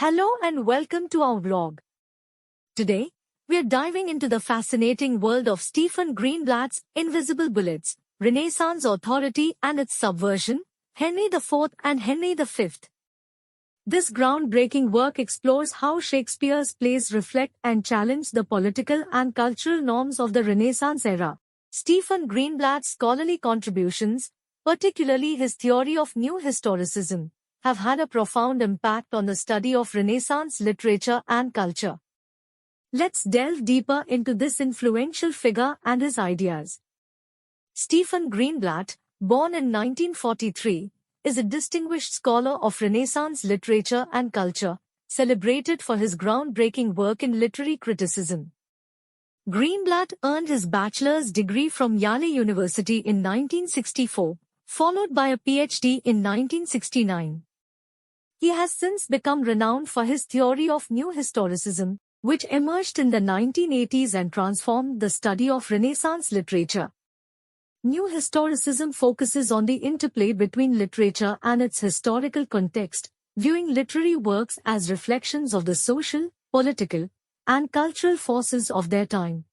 Hello and welcome to our vlog. Today, we are diving into the fascinating world of Stephen Greenblatt's Invisible Bullets, Renaissance Authority and Its Subversion, Henry IV and Henry V. This groundbreaking work explores how Shakespeare's plays reflect and challenge the political and cultural norms of the Renaissance era. Stephen Greenblatt's scholarly contributions, particularly his theory of new historicism, have had a profound impact on the study of Renaissance literature and culture. Let's delve deeper into this influential figure and his ideas. Stephen Greenblatt, born in 1943, is a distinguished scholar of Renaissance literature and culture, celebrated for his groundbreaking work in literary criticism. Greenblatt earned his bachelor's degree from Yale University in 1964, followed by a PhD in 1969. He has since become renowned for his theory of new historicism, which emerged in the 1980s and transformed the study of Renaissance literature. New historicism focuses on the interplay between literature and its historical context, viewing literary works as reflections of the social, political, and cultural forces of their time.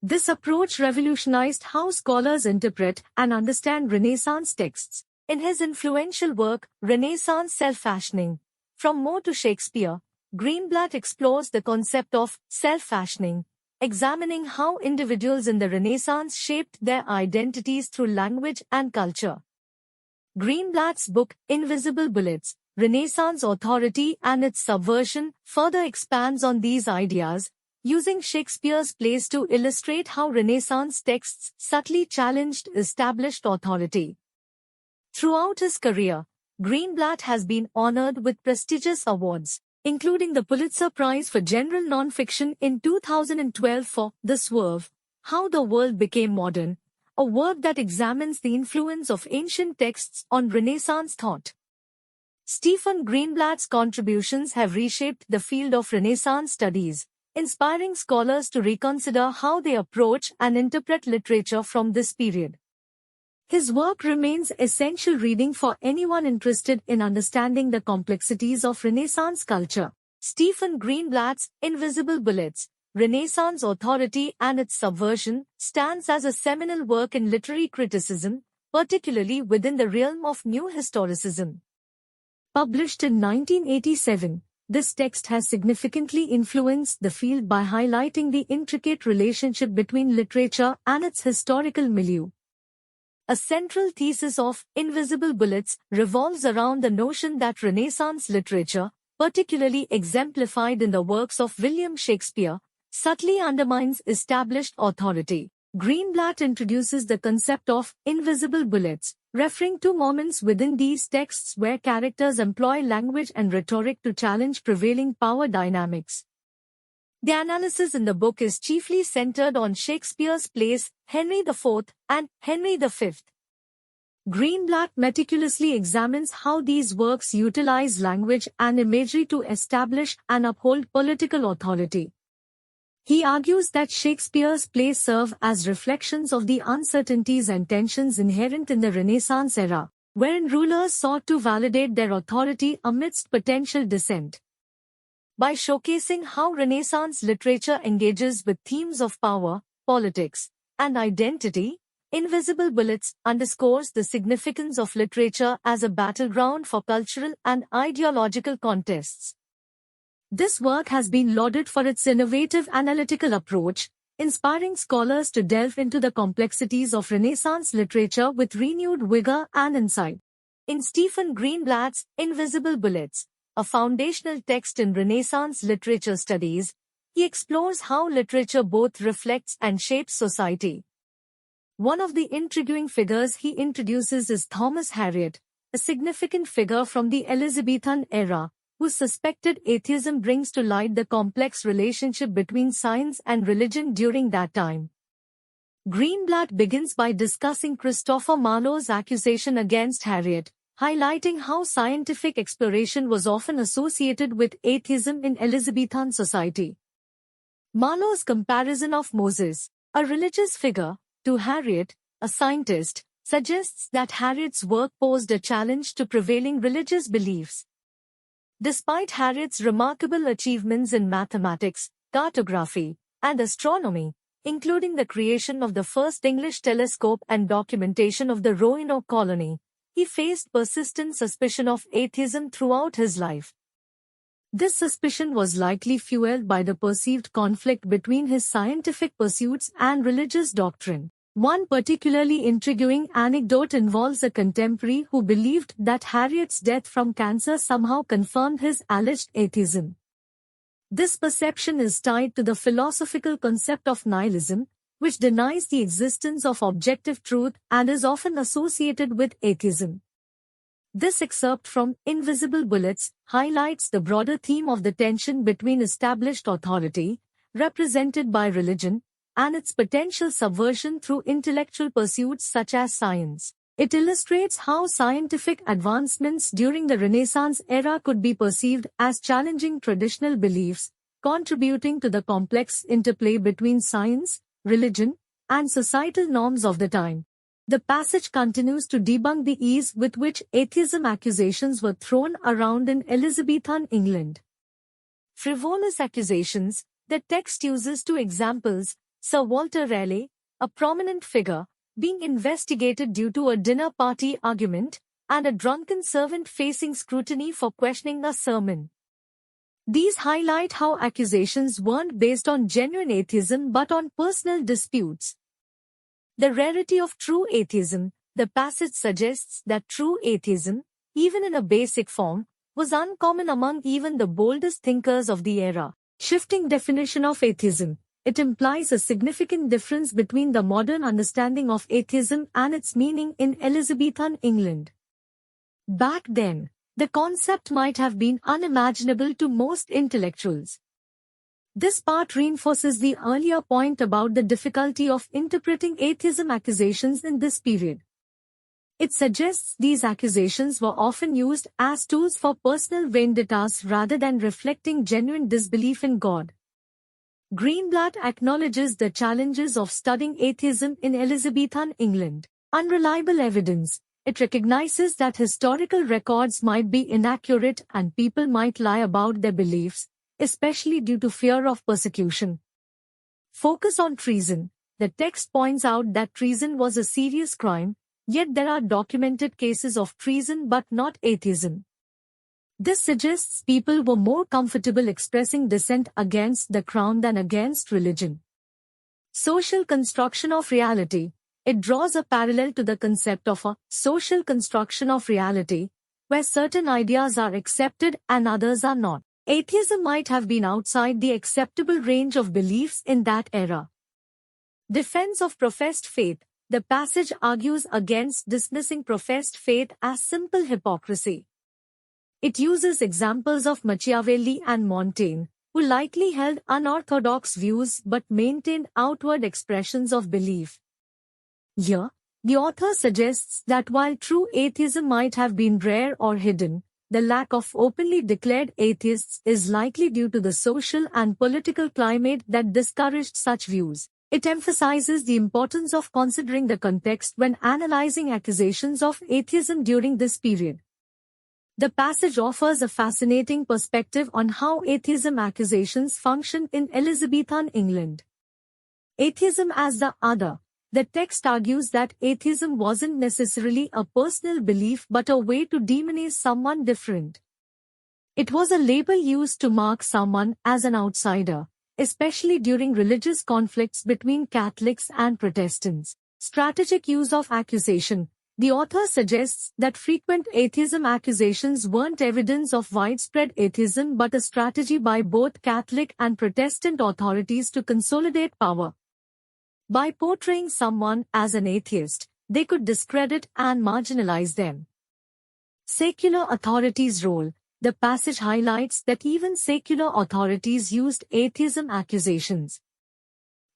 This approach revolutionized how scholars interpret and understand Renaissance texts. In his influential work, Renaissance Self-Fashioning, From Moore to Shakespeare, Greenblatt explores the concept of self-fashioning, examining how individuals in the Renaissance shaped their identities through language and culture. Greenblatt's book, Invisible Bullets, Renaissance Authority and Its Subversion, further expands on these ideas, using Shakespeare's plays to illustrate how Renaissance texts subtly challenged established authority. Throughout his career, Greenblatt has been honored with prestigious awards, including the Pulitzer Prize for General Nonfiction in 2012 for The Swerve, How the World Became Modern, a work that examines the influence of ancient texts on Renaissance thought. Stephen Greenblatt's contributions have reshaped the field of Renaissance studies, inspiring scholars to reconsider how they approach and interpret literature from this period. His work remains essential reading for anyone interested in understanding the complexities of Renaissance culture. Stephen Greenblatt's Invisible Bullets, Renaissance Authority and Its Subversion stands as a seminal work in literary criticism, particularly within the realm of new historicism. Published in 1987, this text has significantly influenced the field by highlighting the intricate relationship between literature and its historical milieu. A central thesis of Invisible Bullets revolves around the notion that Renaissance literature, particularly exemplified in the works of William Shakespeare, subtly undermines established authority. Greenblatt introduces the concept of invisible bullets, referring to moments within these texts where characters employ language and rhetoric to challenge prevailing power dynamics. The analysis in the book is chiefly centered on Shakespeare's plays Henry IV and Henry V. Greenblatt meticulously examines how these works utilize language and imagery to establish and uphold political authority. He argues that Shakespeare's plays serve as reflections of the uncertainties and tensions inherent in the Renaissance era, wherein rulers sought to validate their authority amidst potential dissent. By showcasing how Renaissance literature engages with themes of power, politics, and identity, Invisible Bullets underscores the significance of literature as a battleground for cultural and ideological contests. This work has been lauded for its innovative analytical approach, inspiring scholars to delve into the complexities of Renaissance literature with renewed vigor and insight. In Stephen Greenblatt's Invisible Bullets, a foundational text in Renaissance literature studies, he explores how literature both reflects and shapes society. One of the intriguing figures he introduces is Thomas Harriot, a significant figure from the Elizabethan era, whose suspected atheism brings to light the complex relationship between science and religion during that time. Greenblatt begins by discussing Christopher Marlowe's accusation against Harriot, highlighting how scientific exploration was often associated with atheism in Elizabethan society. Marlowe's comparison of Moses, a religious figure, to Harriot, a scientist, suggests that Harriot's work posed a challenge to prevailing religious beliefs. Despite Harriot's remarkable achievements in mathematics, cartography, and astronomy, including the creation of the first English telescope and documentation of the Roanoke colony, he faced persistent suspicion of atheism throughout his life. This suspicion was likely fueled by the perceived conflict between his scientific pursuits and religious doctrine. One particularly intriguing anecdote involves a contemporary who believed that Harriot's death from cancer somehow confirmed his alleged atheism. This perception is tied to the philosophical concept of nihilism, which denies the existence of objective truth and is often associated with atheism. This excerpt from Invisible Bullets highlights the broader theme of the tension between established authority, represented by religion, and its potential subversion through intellectual pursuits such as science. It illustrates how scientific advancements during the Renaissance era could be perceived as challenging traditional beliefs, contributing to the complex interplay between science, religion, and societal norms of the time. The passage continues to debunk the ease with which atheism accusations were thrown around in Elizabethan England. Frivolous accusations. The text uses two examples: Sir Walter Raleigh, a prominent figure, being investigated due to a dinner party argument, and a drunken servant facing scrutiny for questioning a sermon. These highlight how accusations weren't based on genuine atheism but on personal disputes. The rarity of true atheism. The passage suggests that true atheism, even in a basic form, was uncommon among even the boldest thinkers of the era. Shifting definition of atheism. It implies a significant difference between the modern understanding of atheism and its meaning in Elizabethan England. Back then, the concept might have been unimaginable to most intellectuals. This part reinforces the earlier point about the difficulty of interpreting atheism accusations in this period. It suggests these accusations were often used as tools for personal vendettas rather than reflecting genuine disbelief in God. Greenblatt acknowledges the challenges of studying atheism in Elizabethan England. Unreliable evidence. It recognizes that historical records might be inaccurate and people might lie about their beliefs, especially due to fear of persecution. Focus on treason. The text points out that treason was a serious crime, yet there are documented cases of treason but not atheism. This suggests people were more comfortable expressing dissent against the crown than against religion. Social construction of reality. It draws a parallel to the concept of a social construction of reality, where certain ideas are accepted and others are not. Atheism might have been outside the acceptable range of beliefs in that era. Defense of professed faith. The passage argues against dismissing professed faith as simple hypocrisy. It uses examples of Machiavelli and Montaigne, who likely held unorthodox views but maintained outward expressions of belief. Here, the author suggests that while true atheism might have been rare or hidden, the lack of openly declared atheists is likely due to the social and political climate that discouraged such views. It emphasizes the importance of considering the context when analyzing accusations of atheism during this period. The passage offers a fascinating perspective on how atheism accusations functioned in Elizabethan England. Atheism as the other. The text argues that atheism wasn't necessarily a personal belief but a way to demonize someone different. It was a label used to mark someone as an outsider, especially during religious conflicts between Catholics and Protestants. Strategic use of accusation. The author suggests that frequent atheism accusations weren't evidence of widespread atheism but a strategy by both Catholic and Protestant authorities to consolidate power. By portraying someone as an atheist, they could discredit and marginalize them. Secular authorities' role. The passage highlights that even secular authorities used atheism accusations.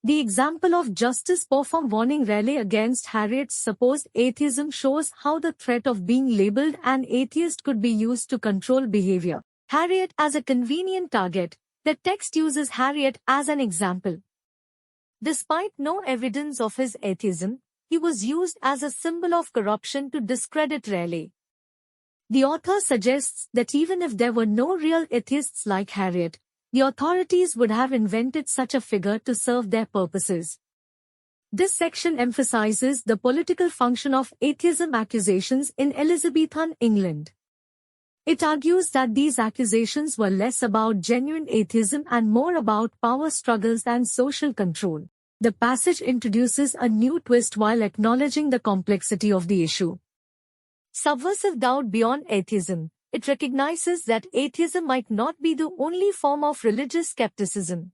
The example of Justice Popham warning Raleigh against Harriot's supposed atheism shows how the threat of being labeled an atheist could be used to control behavior. Harriot as a convenient target. The text uses Harriot as an example. Despite no evidence of his atheism, he was used as a symbol of corruption to discredit Raleigh. The author suggests that even if there were no real atheists like Harriet, the authorities would have invented such a figure to serve their purposes. This section emphasizes the political function of atheism accusations in Elizabethan England. It argues that these accusations were less about genuine atheism and more about power struggles and social control. The passage introduces a new twist while acknowledging the complexity of the issue. Subversive doubt beyond atheism. It recognizes that atheism might not be the only form of religious skepticism.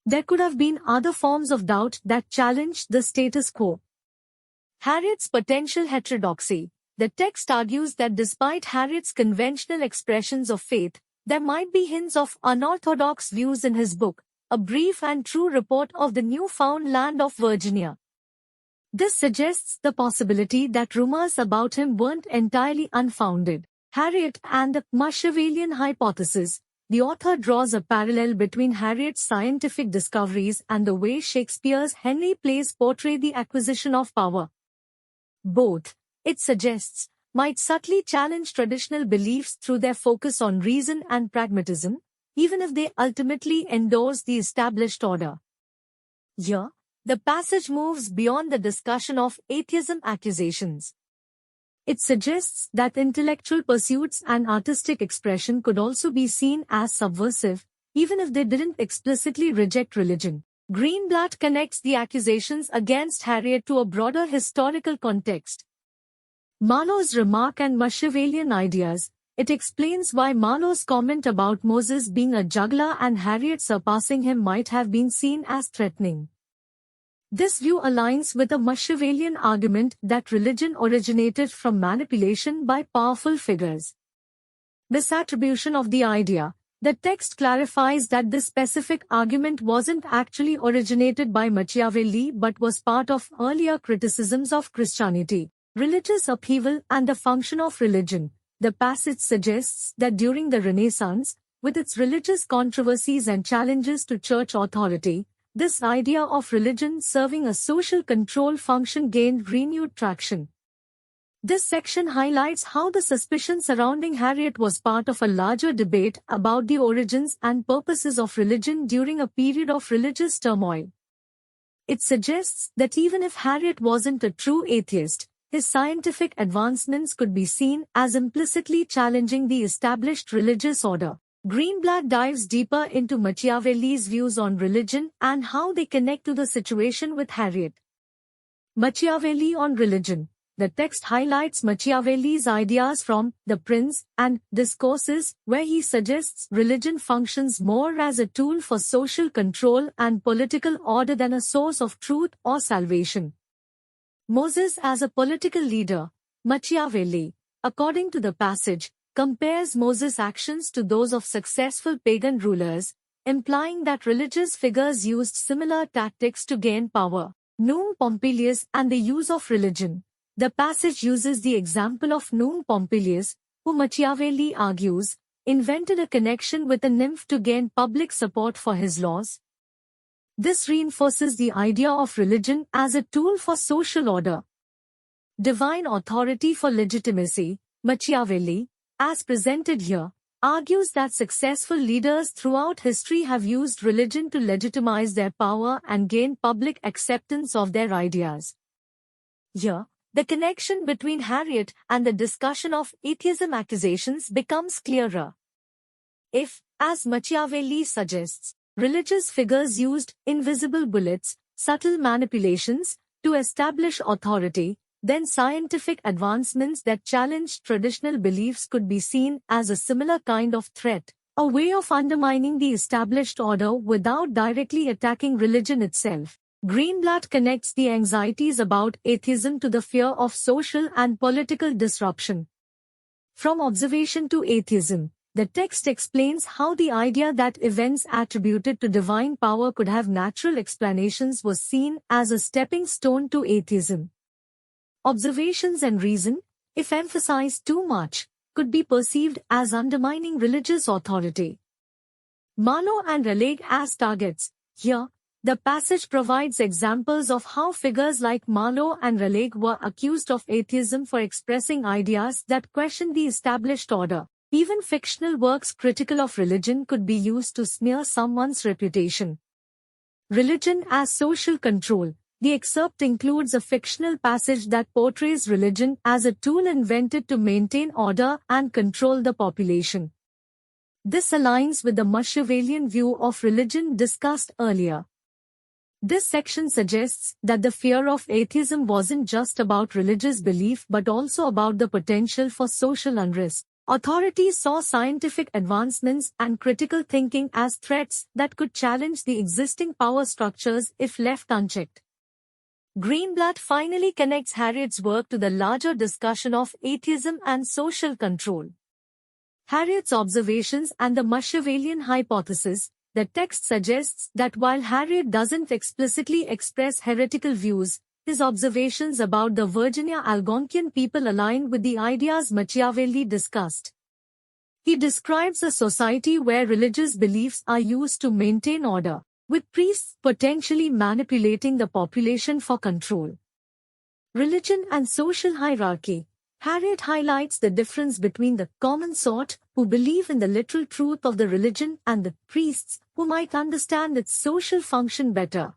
There could have been other forms of doubt that challenged the status quo. Harriet's potential heterodoxy. The text argues that despite Harriet's conventional expressions of faith, there might be hints of unorthodox views in his book, A Brief and True Report of the Newfound Land of Virginia. This suggests the possibility that rumors about him weren't entirely unfounded. Harriet and the Machiavellian hypothesis. The author draws a parallel between Harriet's scientific discoveries and the way Shakespeare's Henry plays portray the acquisition of power. Both, it suggests, might subtly challenge traditional beliefs through their focus on reason and pragmatism, even if they ultimately endorse the established order. Here, the passage moves beyond the discussion of atheism accusations. It suggests that intellectual pursuits and artistic expression could also be seen as subversive, even if they didn't explicitly reject religion. Greenblatt connects the accusations against Harriet to a broader historical context. Marlowe's remark and Machiavellian ideas. It explains why Marlowe's comment about Moses being a juggler and Harriet surpassing him might have been seen as threatening. This view aligns with a Machiavellian argument that religion originated from manipulation by powerful figures. Misattribution of the idea. The text clarifies that this specific argument wasn't actually originated by Machiavelli but was part of earlier criticisms of Christianity, religious upheaval and the function of religion. The passage suggests that during the Renaissance, with its religious controversies and challenges to church authority, this idea of religion serving a social control function gained renewed traction. This section highlights how the suspicion surrounding Harriet was part of a larger debate about the origins and purposes of religion during a period of religious turmoil. It suggests that even if Harriet wasn't a true atheist, his scientific advancements could be seen as implicitly challenging the established religious order. Greenblatt dives deeper into Machiavelli's views on religion and how they connect to the situation with Harriet. Machiavelli on religion. The text highlights Machiavelli's ideas from The Prince and Discourses, where he suggests religion functions more as a tool for social control and political order than a source of truth or salvation. Moses as a political leader. Machiavelli, according to the passage, compares Moses' actions to those of successful pagan rulers, implying that religious figures used similar tactics to gain power. Num Pompilius and the use of religion. The passage uses the example of Num Pompilius, who Machiavelli argues, invented a connection with a nymph to gain public support for his laws. This reinforces the idea of religion as a tool for social order. Divine authority for legitimacy. Machiavelli, as presented here, argues that successful leaders throughout history have used religion to legitimize their power and gain public acceptance of their ideas. Here, the connection between Harriet and the discussion of atheism accusations becomes clearer. If, as Machiavelli suggests, religious figures used invisible bullets, subtle manipulations, to establish authority, then scientific advancements that challenged traditional beliefs could be seen as a similar kind of threat, a way of undermining the established order without directly attacking religion itself. Greenblatt connects the anxieties about atheism to the fear of social and political disruption. From observation to atheism, the text explains how the idea that events attributed to divine power could have natural explanations was seen as a stepping stone to atheism. Observations and reason, if emphasized too much, could be perceived as undermining religious authority. Marlowe and Raleigh as targets. Here, The passage provides examples of how figures like Marlowe and Raleigh were accused of atheism for expressing ideas that questioned the established order. Even fictional works critical of religion could be used to smear someone's reputation. Religion as social control. The excerpt includes a fictional passage that portrays religion as a tool invented to maintain order and control the population. This aligns with the Machiavellian view of religion discussed earlier. This section suggests that the fear of atheism wasn't just about religious belief but also about the potential for social unrest. Authorities saw scientific advancements and critical thinking as threats that could challenge the existing power structures if left unchecked. Greenblatt finally connects Harriot's work to the larger discussion of atheism and social control. Harriot's observations and the Machiavellian hypothesis. The text suggests that while Harriot doesn't explicitly express heretical views, his observations about the Virginia Algonquian people align with the ideas Machiavelli discussed. He describes a society where religious beliefs are used to maintain order, with priests potentially manipulating the population for control. Religion and social hierarchy. Harriot highlights the difference between the common sort, who believe in the literal truth of the religion, and the priests, who might understand its social function better.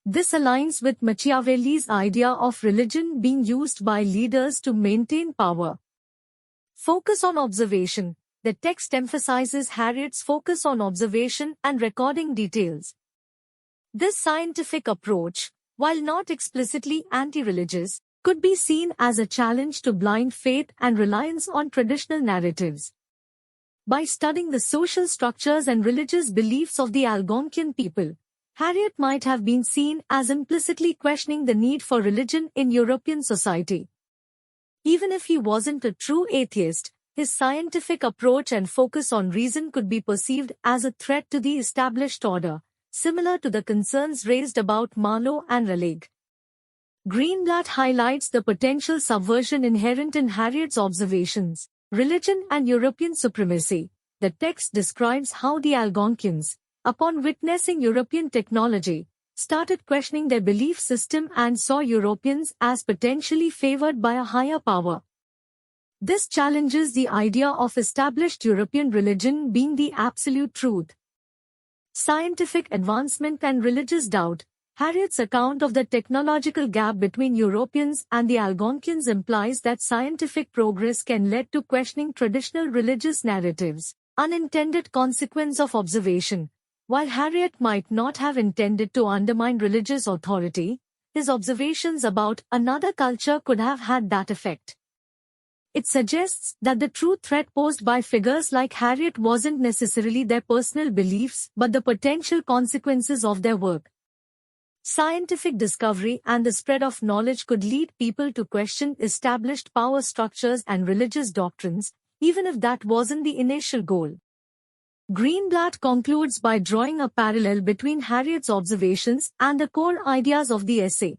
This aligns with Machiavelli's idea of religion being used by leaders to maintain power. Focus on observation. The text emphasizes Harriot's focus on observation and recording details. This scientific approach, while not explicitly anti-religious, could be seen as a challenge to blind faith and reliance on traditional narratives. By studying the social structures and religious beliefs of the Algonquian people, Harriot might have been seen as implicitly questioning the need for religion in European society. Even if he wasn't a true atheist, his scientific approach and focus on reason could be perceived as a threat to the established order, similar to the concerns raised about Marlowe and Raleigh. Greenblatt highlights the potential subversion inherent in Harriot's observations. Religion and European supremacy. The text describes how the Algonquians, upon witnessing European technology, started questioning their belief system and saw Europeans as potentially favored by a higher power. This challenges the idea of established European religion being the absolute truth. Scientific advancement and religious doubt. Harriot's account of the technological gap between Europeans and the Algonquians implies that scientific progress can lead to questioning traditional religious narratives. Unintended consequence of observation. While Harriot might not have intended to undermine religious authority, his observations about another culture could have had that effect. It suggests that the true threat posed by figures like Harriot wasn't necessarily their personal beliefs but the potential consequences of their work. Scientific discovery and the spread of knowledge could lead people to question established power structures and religious doctrines, even if that wasn't the initial goal. Greenblatt concludes by drawing a parallel between Harriot's observations and the core ideas of the essay.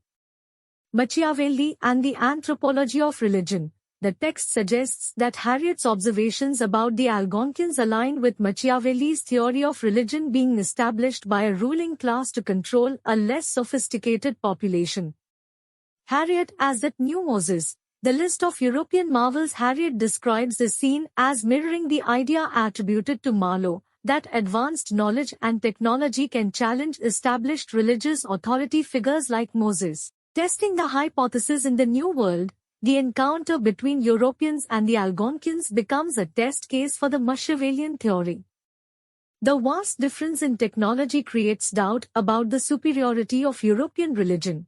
Machiavelli and the anthropology of religion. The text suggests that Harriot's observations about the Algonquins align with Machiavelli's theory of religion being established by a ruling class to control a less sophisticated population. Harriot as that new Moses. The list of European marvels Harriot describes is seen as mirroring the idea attributed to Marlowe, that advanced knowledge and technology can challenge established religious authority figures like Moses. Testing the hypothesis in the New World, the encounter between Europeans and the Algonquins becomes a test case for the Machiavellian theory. The vast difference in technology creates doubt about the superiority of European religion.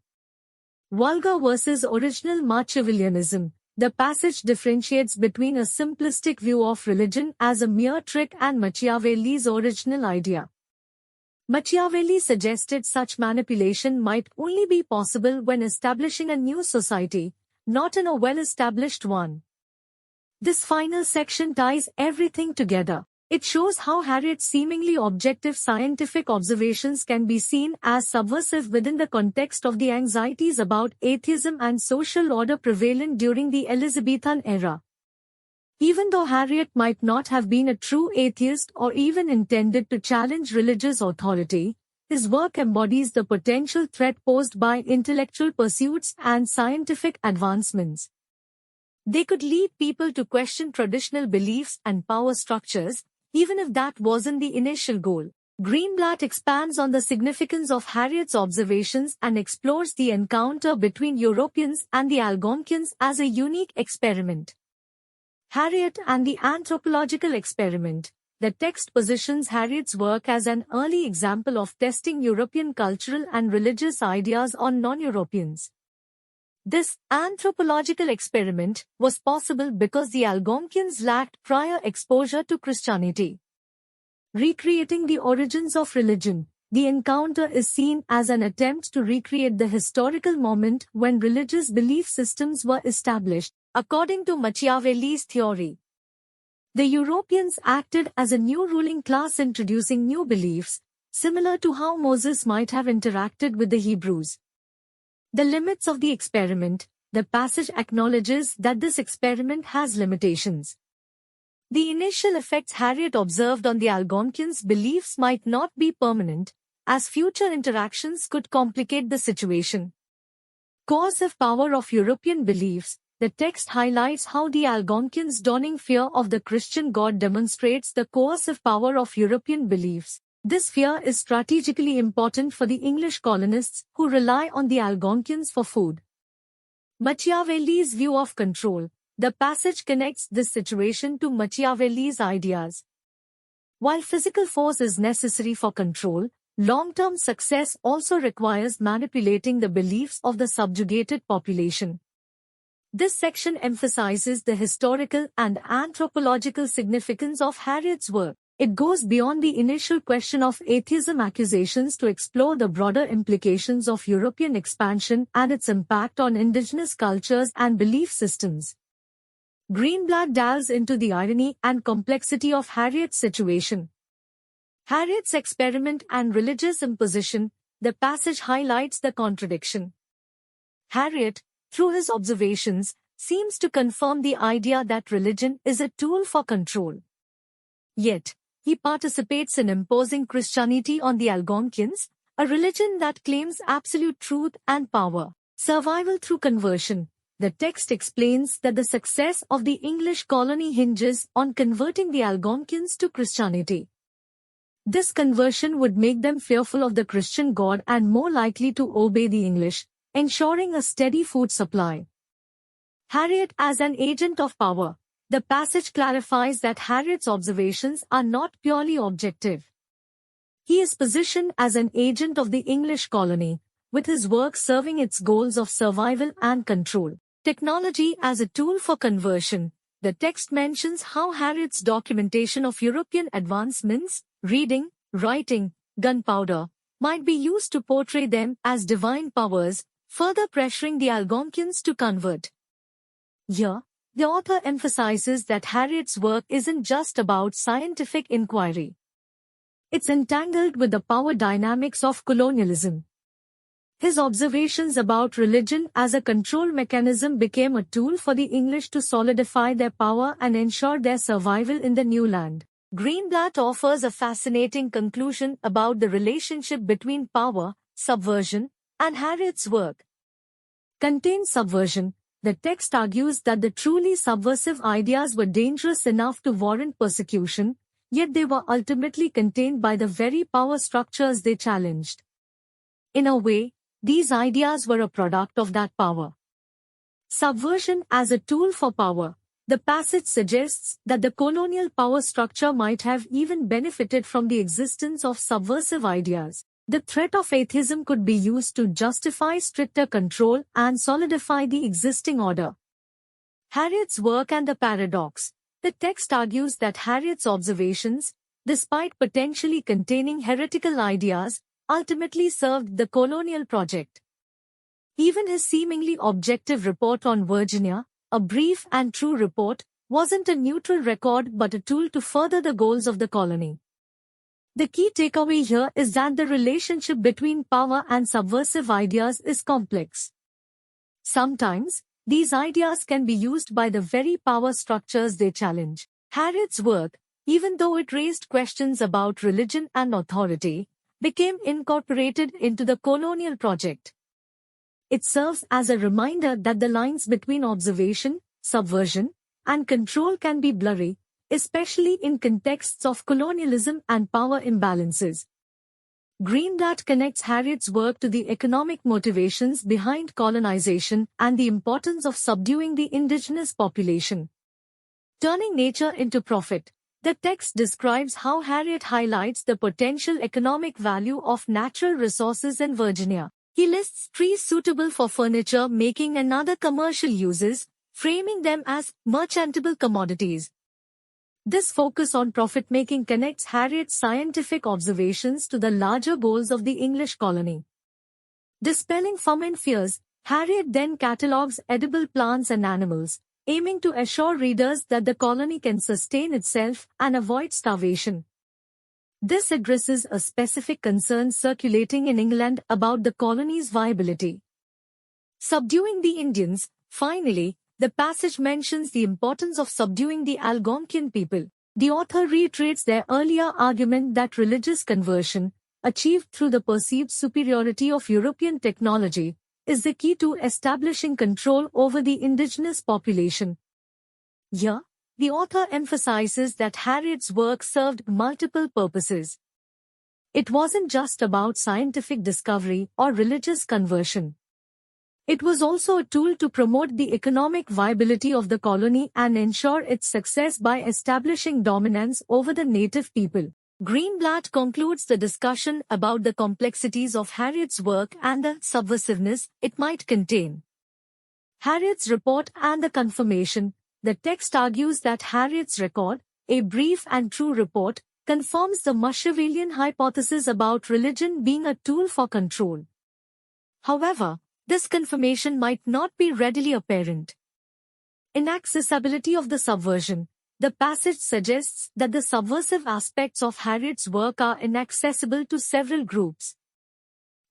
Vulgar versus original Machiavellianism. The passage differentiates between a simplistic view of religion as a mere trick and Machiavelli's original idea. Machiavelli suggested such manipulation might only be possible when establishing a new society, not in a well-established one. This final section ties everything together. It shows how Harriot's seemingly objective scientific observations can be seen as subversive within the context of the anxieties about atheism and social order prevalent during the Elizabethan era. Even though Harriot might not have been a true atheist or even intended to challenge religious authority, His work embodies the potential threat posed by intellectual pursuits and scientific advancements. They could lead people to question traditional beliefs and power structures, even if that wasn't the initial goal. Greenblatt expands on the significance of Harriot's observations and explores the encounter between Europeans and the Algonquians as a unique experiment. Harriot and the anthropological experiment. The text positions Harriot's work as an early example of testing European cultural and religious ideas on non-Europeans. This anthropological experiment was possible because the Algonquians lacked prior exposure to Christianity. Recreating the origins of religion, the encounter is seen as an attempt to recreate the historical moment when religious belief systems were established, according to Machiavelli's theory. The Europeans acted as a new ruling class introducing new beliefs, similar to how Moses might have interacted with the Hebrews. The limits of the experiment. The passage acknowledges that this experiment has limitations. The initial effects Harriot observed on the Algonquians' beliefs might not be permanent, as future interactions could complicate the situation. Coercive power of European beliefs. The text highlights how the Algonquians' dawning fear of the Christian God demonstrates the coercive power of European beliefs. This fear is strategically important for the English colonists who rely on the Algonquians for food. Machiavelli's view of control. The passage connects this situation to Machiavelli's ideas. While physical force is necessary for control, long-term success also requires manipulating the beliefs of the subjugated population. This section emphasizes the historical and anthropological significance of Harriot's work. It goes beyond the initial question of atheism accusations to explore the broader implications of European expansion and its impact on indigenous cultures and belief systems. Greenblatt delves into the irony and complexity of Harriot's situation. Harriot's experiment and religious imposition. The passage highlights the contradiction. Harriot, through his observations, seems to confirm the idea that religion is a tool for control. Yet, he participates in imposing Christianity on the Algonquians, a religion that claims absolute truth and power. Survival through conversion. The text explains that the success of the English colony hinges on converting the Algonquins to Christianity. This conversion would make them fearful of the Christian God and more likely to obey the English, ensuring a steady food supply. Harriot as an agent of power. The passage clarifies that Harriot's observations are not purely objective. He is positioned as an agent of the English colony, with his work serving its goals of survival and control. Technology as a tool for conversion. The text mentions how Harriot's documentation of European advancements, reading, writing, gunpowder, might be used to portray them as divine powers, further pressuring the Algonquians to convert. Here, the author emphasizes that Harriot's work isn't just about scientific inquiry. It's entangled with the power dynamics of colonialism. His observations about religion as a control mechanism became a tool for the English to solidify their power and ensure their survival in the new land. Greenblatt offers a fascinating conclusion about the relationship between power, subversion, and Harriot's work. Contains subversion. The text argues that the truly subversive ideas were dangerous enough to warrant persecution, yet they were ultimately contained by the very power structures they challenged. In a way, these ideas were a product of that power. Subversion as a tool for power. The passage suggests that the colonial power structure might have even benefited from the existence of subversive ideas. The threat of atheism could be used to justify stricter control and solidify the existing order. Harriot's work and the paradox. The text argues that Harriot's observations, despite potentially containing heretical ideas, ultimately served the colonial project. Even his seemingly objective report on Virginia, a brief and true report, wasn't a neutral record but a tool to further the goals of the colony. The key takeaway here is that the relationship between power and subversive ideas is complex. Sometimes, these ideas can be used by the very power structures they challenge. Harriot's work, even though it raised questions about religion and authority, became incorporated into the colonial project. It serves as a reminder that the lines between observation, subversion, and control can be blurry, especially in contexts of colonialism and power imbalances. Greenblatt connects Harriet's work to the economic motivations behind colonization and the importance of subduing the indigenous population. Turning nature into profit, the text describes how Harriet highlights the potential economic value of natural resources in Virginia. He lists trees suitable for furniture making and other commercial uses, framing them as merchantable commodities. This focus on profit-making connects Harriet's scientific observations to the larger goals of the English colony. Dispelling famine fears, Harriet then catalogues edible plants and animals, aiming to assure readers that the colony can sustain itself and avoid starvation. This addresses a specific concern circulating in England about the colony's viability. Subduing the Indians, finally, the passage mentions the importance of subduing the Algonquian people. The author reiterates their earlier argument that religious conversion, achieved through the perceived superiority of European technology, is the key to establishing control over the indigenous population. Here, the author emphasizes that Harriet's work served multiple purposes. It wasn't just about scientific discovery or religious conversion. It was also a tool to promote the economic viability of the colony and ensure its success by establishing dominance over the native people. Greenblatt concludes the discussion about the complexities of Harriet's work and the subversiveness it might contain. Harriet's report and the confirmation. The text argues that Harriet's record, a brief and true report, confirms the Machiavellian hypothesis about religion being a tool for control. However, this confirmation might not be readily apparent. Inaccessibility of the subversion. The passage suggests that the subversive aspects of Harriet's work are inaccessible to several groups.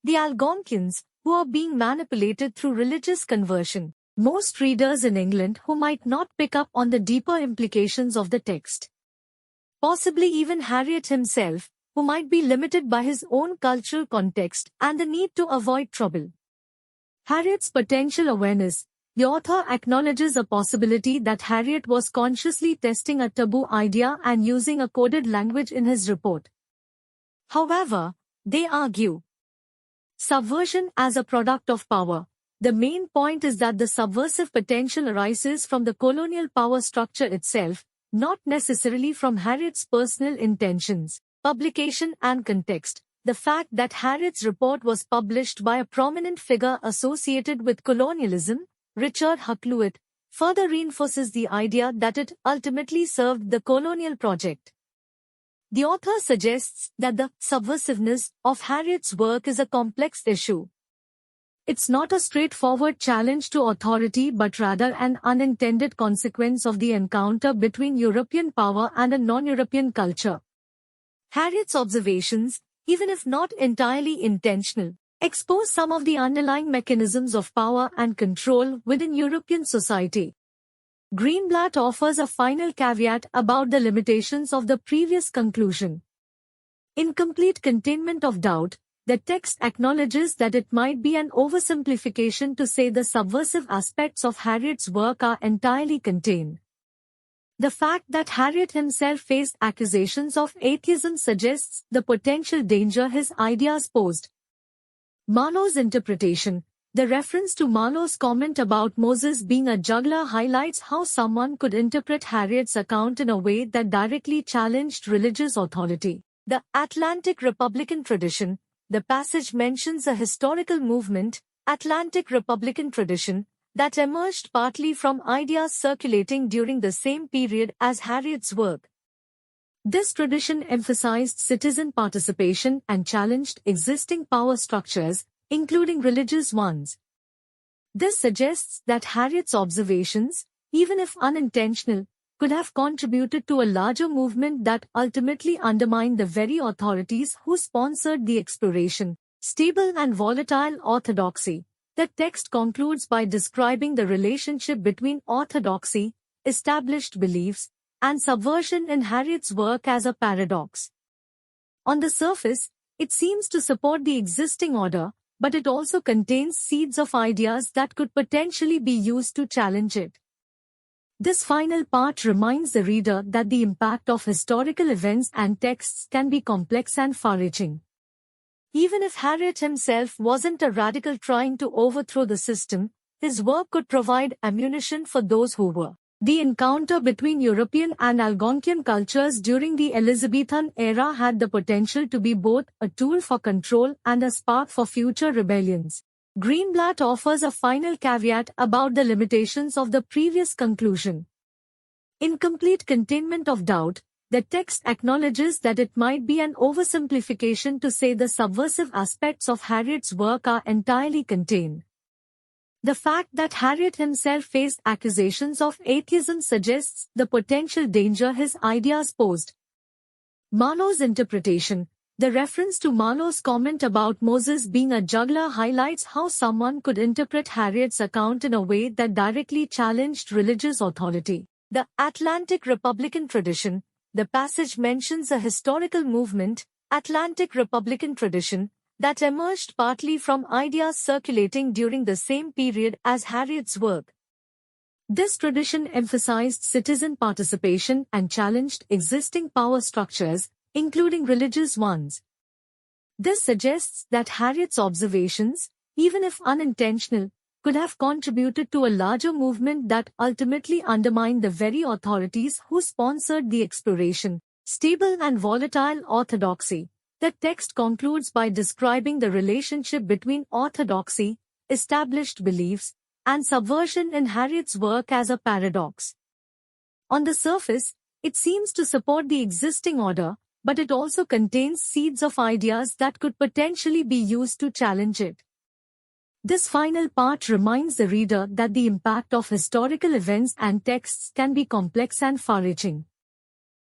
The Algonquins, who are being manipulated through religious conversion. Most readers in England who might not pick up on the deeper implications of the text. Possibly even Harriet himself, who might be limited by his own cultural context and the need to avoid trouble. Harriet's potential awareness. The author acknowledges a possibility that Harriet was consciously testing a taboo idea and using a coded language in his report. However, they argue subversion as a product of power. The main point is that the subversive potential arises from the colonial power structure itself, not necessarily from Harriet's personal intentions. Publication and context. The fact that Harriet's report was published by a prominent figure associated with colonialism, Richard Hakluyt, further reinforces the idea that it ultimately served the colonial project. The author suggests that the subversiveness of Harriet's work is a complex issue. It's not a straightforward challenge to authority but rather an unintended consequence of the encounter between European power and a non-European culture. Harriet's observations, even if not entirely intentional, expose some of the underlying mechanisms of power and control within European society. Greenblatt offers a final caveat about the limitations of the previous conclusion. In complete containment of doubt, the text acknowledges that it might be an oversimplification to say the subversive aspects of Harriet's work are entirely contained. The fact that Harriet himself faced accusations of atheism suggests the potential danger his ideas posed. Marlowe's interpretation. The reference to Marlowe's comment about Moses being a juggler highlights how someone could interpret Harriet's account in a way that directly challenged religious authority. The Atlantic Republican tradition. The passage mentions a historical movement, Atlantic Republican tradition, that emerged partly from ideas circulating during the same period as Harriet's work. This tradition emphasized citizen participation and challenged existing power structures, including religious ones. This suggests that Harriet's observations, even if unintentional, could have contributed to a larger movement that ultimately undermined the very authorities who sponsored the exploration. Stable and volatile orthodoxy. The text concludes by describing the relationship between orthodoxy, established beliefs, and subversion in Harriet's work as a paradox. On the surface, It seems to support the existing order, but it also contains seeds of ideas that could potentially be used to challenge it. This final part reminds the reader that the impact of historical events and texts can be complex and far-reaching. Even if Harriot himself wasn't a radical trying to overthrow the system, his work could provide ammunition for those who were. The encounter between European and Algonquian cultures during the Elizabethan era had the potential to be both a tool for control and a spark for future rebellions. Greenblatt offers a final caveat about the limitations of the previous conclusion. In complete containment of doubt, the text acknowledges that it might be an oversimplification to say the subversive aspects of Harriot's work are entirely contained. The fact that Harriot himself faced accusations of atheism suggests the potential danger his ideas posed. Marlowe's interpretation. The reference to Marlowe's comment about Moses being a juggler highlights how someone could interpret Harriot's account in a way that directly challenged religious authority. The Atlantic Republican tradition. The passage mentions a historical movement, Atlantic Republican tradition, that emerged partly from ideas circulating during the same period as Harriot's work. This tradition emphasized citizen participation and challenged existing power structures, including religious ones. This suggests that Harriot's observations, even if unintentional, could have contributed to a larger movement that ultimately undermined the very authorities who sponsored the exploration. Stable and volatile orthodoxy. The text concludes by describing the relationship between orthodoxy, established beliefs, and subversion in Harriot's work as a paradox. On the surface, it seems to support the existing order, but it also contains seeds of ideas that could potentially be used to challenge it. This final part reminds the reader that the impact of historical events and texts can be complex and far-reaching.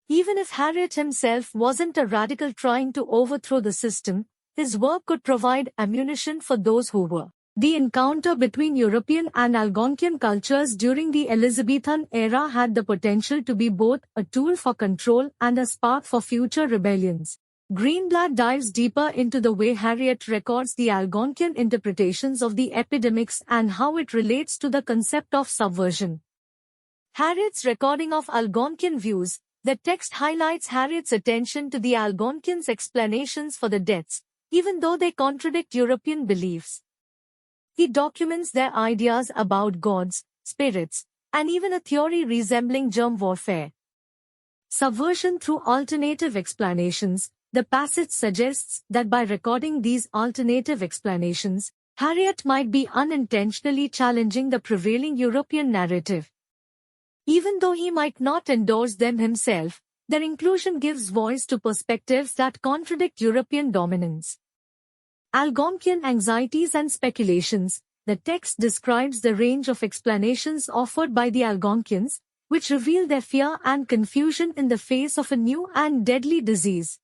Even if Harriot himself wasn't a radical trying to overthrow the system, his work could provide ammunition for those who were. The encounter between European and Algonquian cultures during the Elizabethan era had the potential to be both a tool for control and a spark for future rebellions. Greenblatt dives deeper into the way Harriot records the Algonquian interpretations of the epidemics and how it relates to the concept of subversion. Harriot's recording of Algonquian views. The text highlights Harriot's attention to the Algonquians' explanations for the deaths, even though they contradict European beliefs. He documents their ideas about gods, spirits, and even a theory resembling germ warfare. Subversion through alternative explanations. The passage suggests that by recording these alternative explanations, Harriot might be unintentionally challenging the prevailing European narrative. Even though he might not endorse them himself, their inclusion gives voice to perspectives that contradict European dominance. Algonquian anxieties and speculations. The text describes the range of explanations offered by the Algonquians, which reveal their fear and confusion in the face of a new and deadly disease.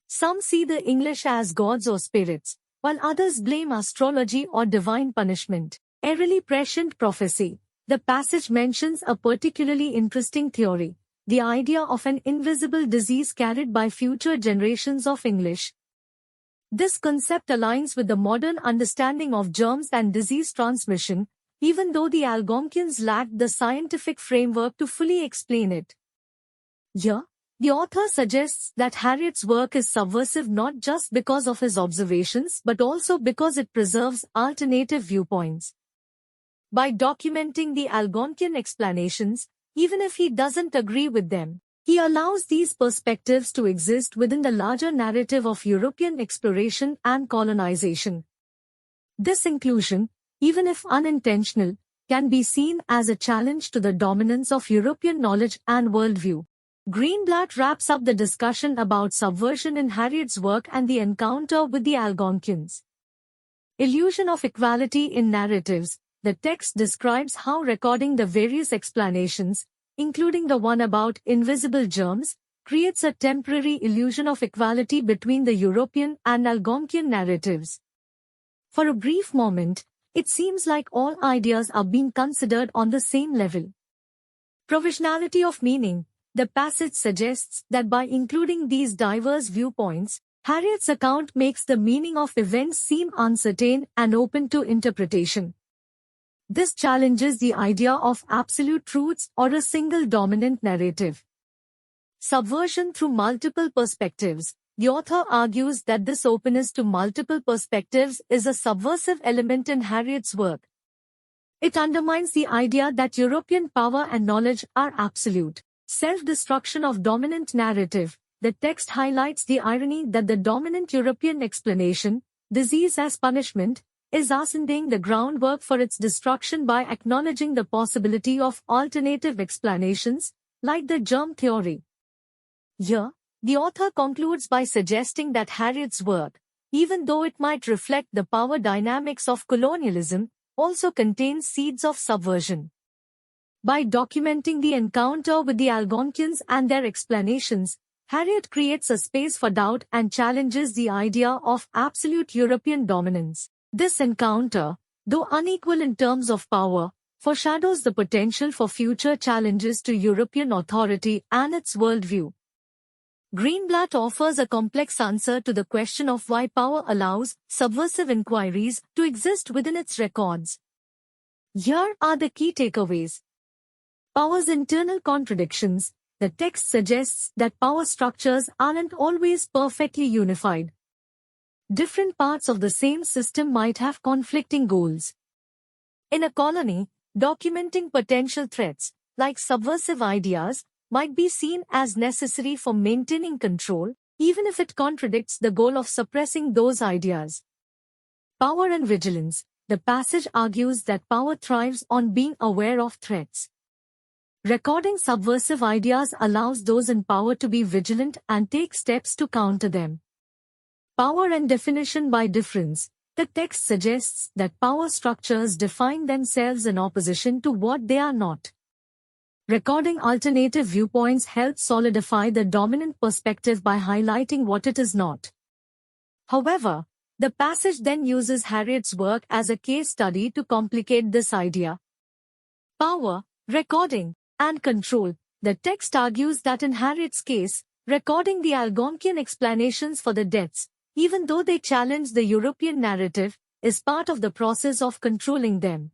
Some see the English as gods or spirits, while others blame astrology or divine punishment. Eerily prescient prophecy. The passage mentions a particularly interesting theory, the idea of an invisible disease carried by future generations of English. This concept aligns with the modern understanding of germs and disease transmission, even though the Algonquians lacked the scientific framework to fully explain it. Here, the author suggests that Harriot's work is subversive not just because of his observations but also because it preserves alternative viewpoints. By documenting the Algonquian explanations, even if he doesn't agree with them, he allows these perspectives to exist within the larger narrative of European exploration and colonization. This inclusion, even if unintentional, can be seen as a challenge to the dominance of European knowledge and worldview. Greenblatt wraps up the discussion about subversion in Harriot's work and the encounter with the Algonquians. Illusion of equality in narratives. The text describes how recording the various explanations, including the one about invisible germs, creates a temporary illusion of equality between the European and Algonquian narratives. For a brief moment, it seems like all ideas are being considered on the same level. Provisionality of meaning. The passage suggests that by including these diverse viewpoints, Harriet's account makes the meaning of events seem uncertain and open to interpretation. This challenges the idea of absolute truths or a single dominant narrative. Subversion through multiple perspectives. The author argues that this openness to multiple perspectives is a subversive element in Harriet's work. It undermines the idea that European power and knowledge are absolute. Self-destruction of dominant narrative. The text highlights the irony that the dominant European explanation, disease as punishment, is ascending the groundwork for its destruction by acknowledging the possibility of alternative explanations, like the germ theory. Here, the author concludes by suggesting that Harriet's work, even though it might reflect the power dynamics of colonialism, also contains seeds of subversion. By documenting the encounter with the Algonquians and their explanations, Harriet creates a space for doubt and challenges the idea of absolute European dominance. This encounter, though unequal in terms of power, foreshadows the potential for future challenges to European authority and its worldview. Greenblatt offers a complex answer to the question of why power allows subversive inquiries to exist within its records. Here are the key takeaways. Power's internal contradictions. The text suggests that power structures aren't always perfectly unified. Different parts of the same system might have conflicting goals. In a colony, documenting potential threats, like subversive ideas, might be seen as necessary for maintaining control, even if it contradicts the goal of suppressing those ideas. Power and vigilance. The passage argues that power thrives on being aware of threats. Recording subversive ideas allows those in power to be vigilant and take steps to counter them. Power and definition by difference. The text suggests that power structures define themselves in opposition to what they are not. Recording alternative viewpoints helps solidify the dominant perspective by highlighting what it is not. However, the passage then uses Harriet's work as a case study to complicate this idea. Power, recording, and control. The text argues that in Harriet's case, recording the Algonquian explanations for the deaths, even though they challenge the European narrative, is part of the process of controlling them.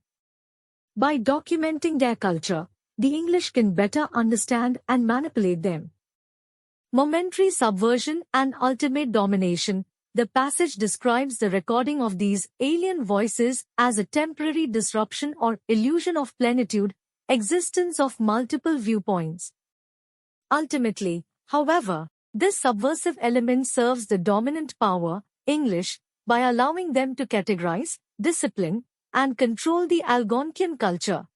By documenting their culture, the English can better understand and manipulate them. Momentary subversion and ultimate domination. The passage describes the recording of these alien voices as a temporary disruption or illusion of plenitude, existence of multiple viewpoints. Ultimately, however, this subversive element serves the dominant power, English, by allowing them to categorize, discipline, and control the Algonquian culture.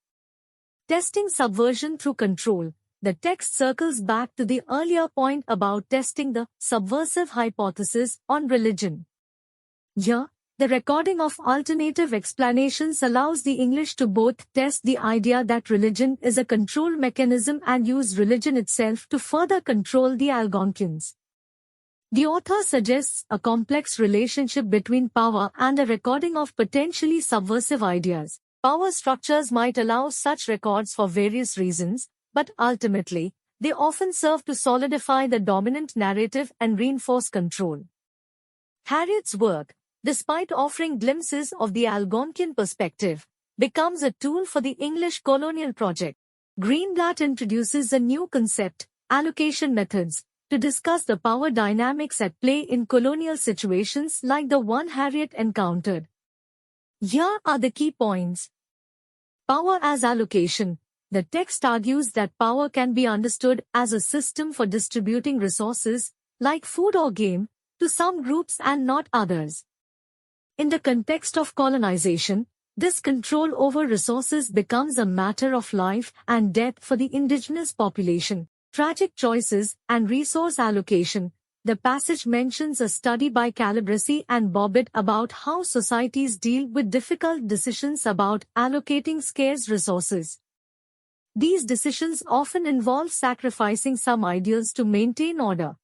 Testing subversion through control. The text circles back to the earlier point about testing the subversive hypothesis on religion. Here, the recording of alternative explanations allows the English to both test the idea that religion is a control mechanism and use religion itself to further control the Algonquians. The author suggests a complex relationship between power and a recording of potentially subversive ideas. Power structures might allow such records for various reasons, but ultimately, they often serve to solidify the dominant narrative and reinforce control. Harriet's work, despite offering glimpses of the Algonquian perspective, becomes a tool for the English colonial project. Greenblatt introduces a new concept, allocation methods, to discuss the power dynamics at play in colonial situations like the one Harriet encountered. Here are the key points. Power as allocation. The text argues that power can be understood as a system for distributing resources, like food or game, to some groups and not others. In the context of colonization, this control over resources becomes a matter of life and death for the indigenous population. Tragic choices and resource allocation. The passage mentions a study by Calabresi and Bobbitt about how societies deal with difficult decisions about allocating scarce resources. These decisions often involve sacrificing some ideals to maintain order.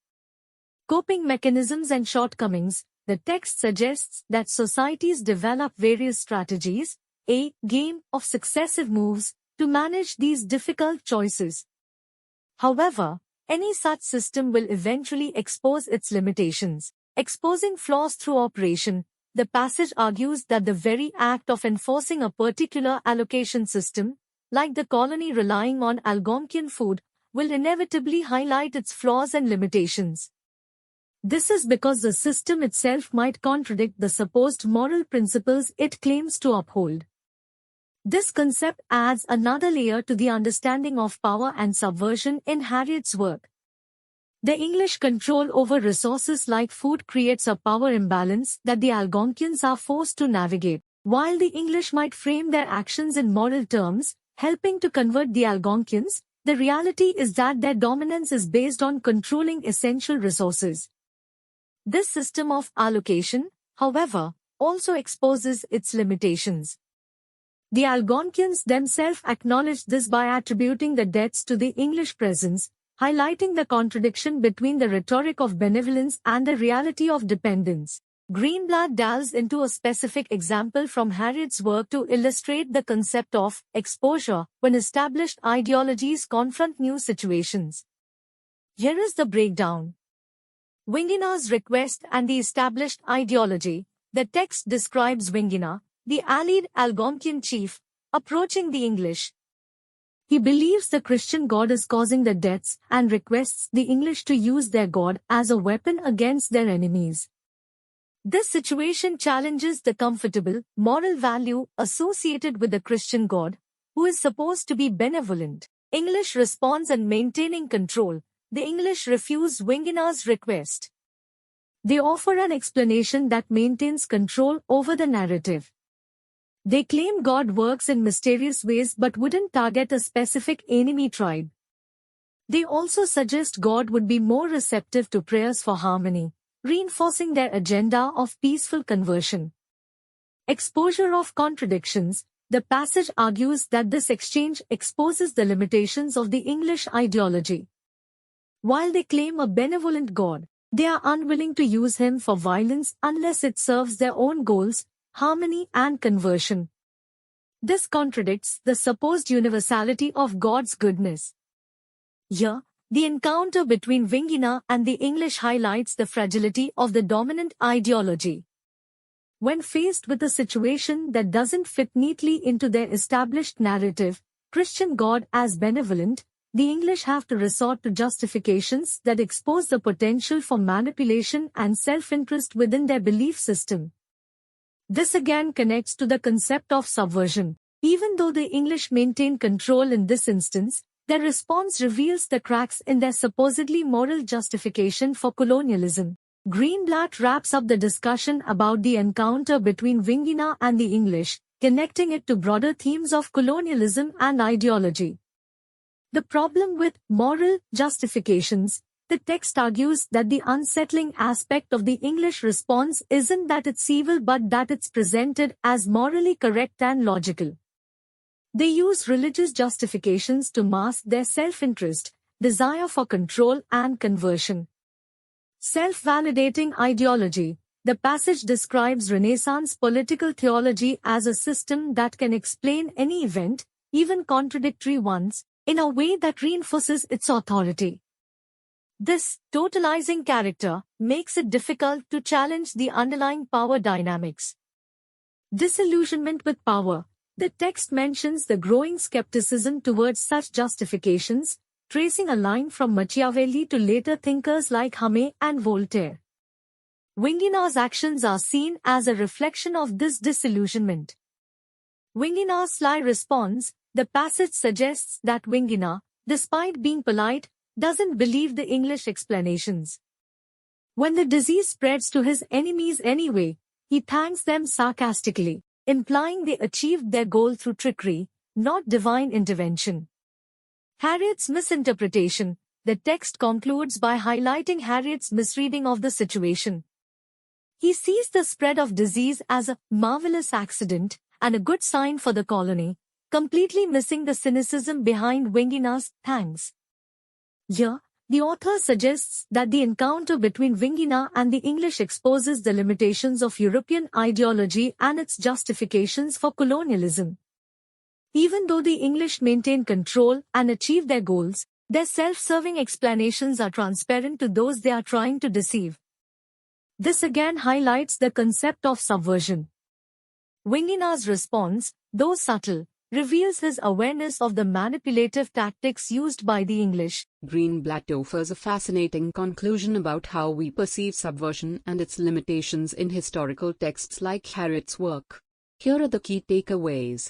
Coping mechanisms and shortcomings. The text suggests that societies develop various strategies, a game of successive moves, to manage these difficult choices. However, any such system will eventually expose its limitations. exposing flaws through operation. The passage argues that the very act of enforcing a particular allocation system, like the colony relying on Algonquian food, will inevitably highlight its flaws and limitations. This is because the system itself might contradict the supposed moral principles it claims to uphold. This concept adds another layer to the understanding of power and subversion in Harriet's work. The English control over resources like food creates a power imbalance that the Algonquians are forced to navigate. While the English might frame their actions in moral terms, helping to convert the Algonquians, the reality is that their dominance is based on controlling essential resources. This system of allocation, however, also exposes its limitations. The Algonquians themselves acknowledged this by attributing the deaths to the English presence, highlighting the contradiction between the rhetoric of benevolence and the reality of dependence. Greenblatt delves into a specific example from Harriet's work to illustrate the concept of exposure when established ideologies confront new situations. Here is the breakdown. Wingina's request and the established ideology. The text describes Wingina, the allied Algonquian chief, approaching the English. He believes the Christian God is causing the deaths and requests the English to use their God as a weapon against their enemies. This situation challenges the comfortable, moral value associated with the Christian God, who is supposed to be benevolent. English response and maintaining control. The English refuse Wingina's request. They offer an explanation that maintains control over the narrative. They claim God works in mysterious ways but wouldn't target a specific enemy tribe. They also suggest God would be more receptive to prayers for harmony, reinforcing their agenda of peaceful conversion. Exposure of contradictions. The passage argues that this exchange exposes the limitations of the English ideology. While they claim a benevolent God, they are unwilling to use him for violence unless it serves their own goals, harmony and conversion. This contradicts the supposed universality of God's goodness. Here, the encounter between Wingina and the English highlights the fragility of the dominant ideology. When faced with a situation that doesn't fit neatly into their established narrative, Christian God as benevolent, the English have to resort to justifications that expose the potential for manipulation and self-interest within their belief system. This again connects to the concept of subversion. Even though the English maintain control in this instance, their response reveals the cracks in their supposedly moral justification for colonialism. Greenblatt wraps up the discussion about the encounter between Wingina and the English, connecting it to broader themes of colonialism and ideology. The problem with moral justifications. The text argues that the unsettling aspect of the English response isn't that it's evil but that it's presented as morally correct and logical. They use religious justifications to mask their self-interest, desire for control and conversion. Self-validating ideology. The passage describes Renaissance political theology as a system that can explain any event, even contradictory ones, in a way that reinforces its authority. This totalizing character makes it difficult to challenge the underlying power dynamics. Disillusionment with power. The text mentions the growing skepticism towards such justifications, tracing a line from Machiavelli to later thinkers like Hume and Voltaire. Wingina's actions are seen as a reflection of this disillusionment. Wingina's sly response. The passage suggests that Wingina, despite being polite, doesn't believe the English explanations. When the disease spreads to his enemies anyway, he thanks them sarcastically, implying they achieved their goal through trickery, not divine intervention. Harriet's misinterpretation. The text concludes by highlighting Harriet's misreading of the situation. He sees the spread of disease as a marvelous accident and a good sign for the colony, completely missing the cynicism behind Wingina's thanks. Here, the author suggests that the encounter between Wingina and the English exposes the limitations of European ideology and its justifications for colonialism. Even though the English maintain control and achieve their goals, their self-serving explanations are transparent to those they are trying to deceive. This again highlights the concept of subversion. Wingina's response, though subtle, reveals his awareness of the manipulative tactics used by the English. Greenblatt offers a fascinating conclusion about how we perceive subversion and its limitations in historical texts like Harriet's work. Here are the key takeaways.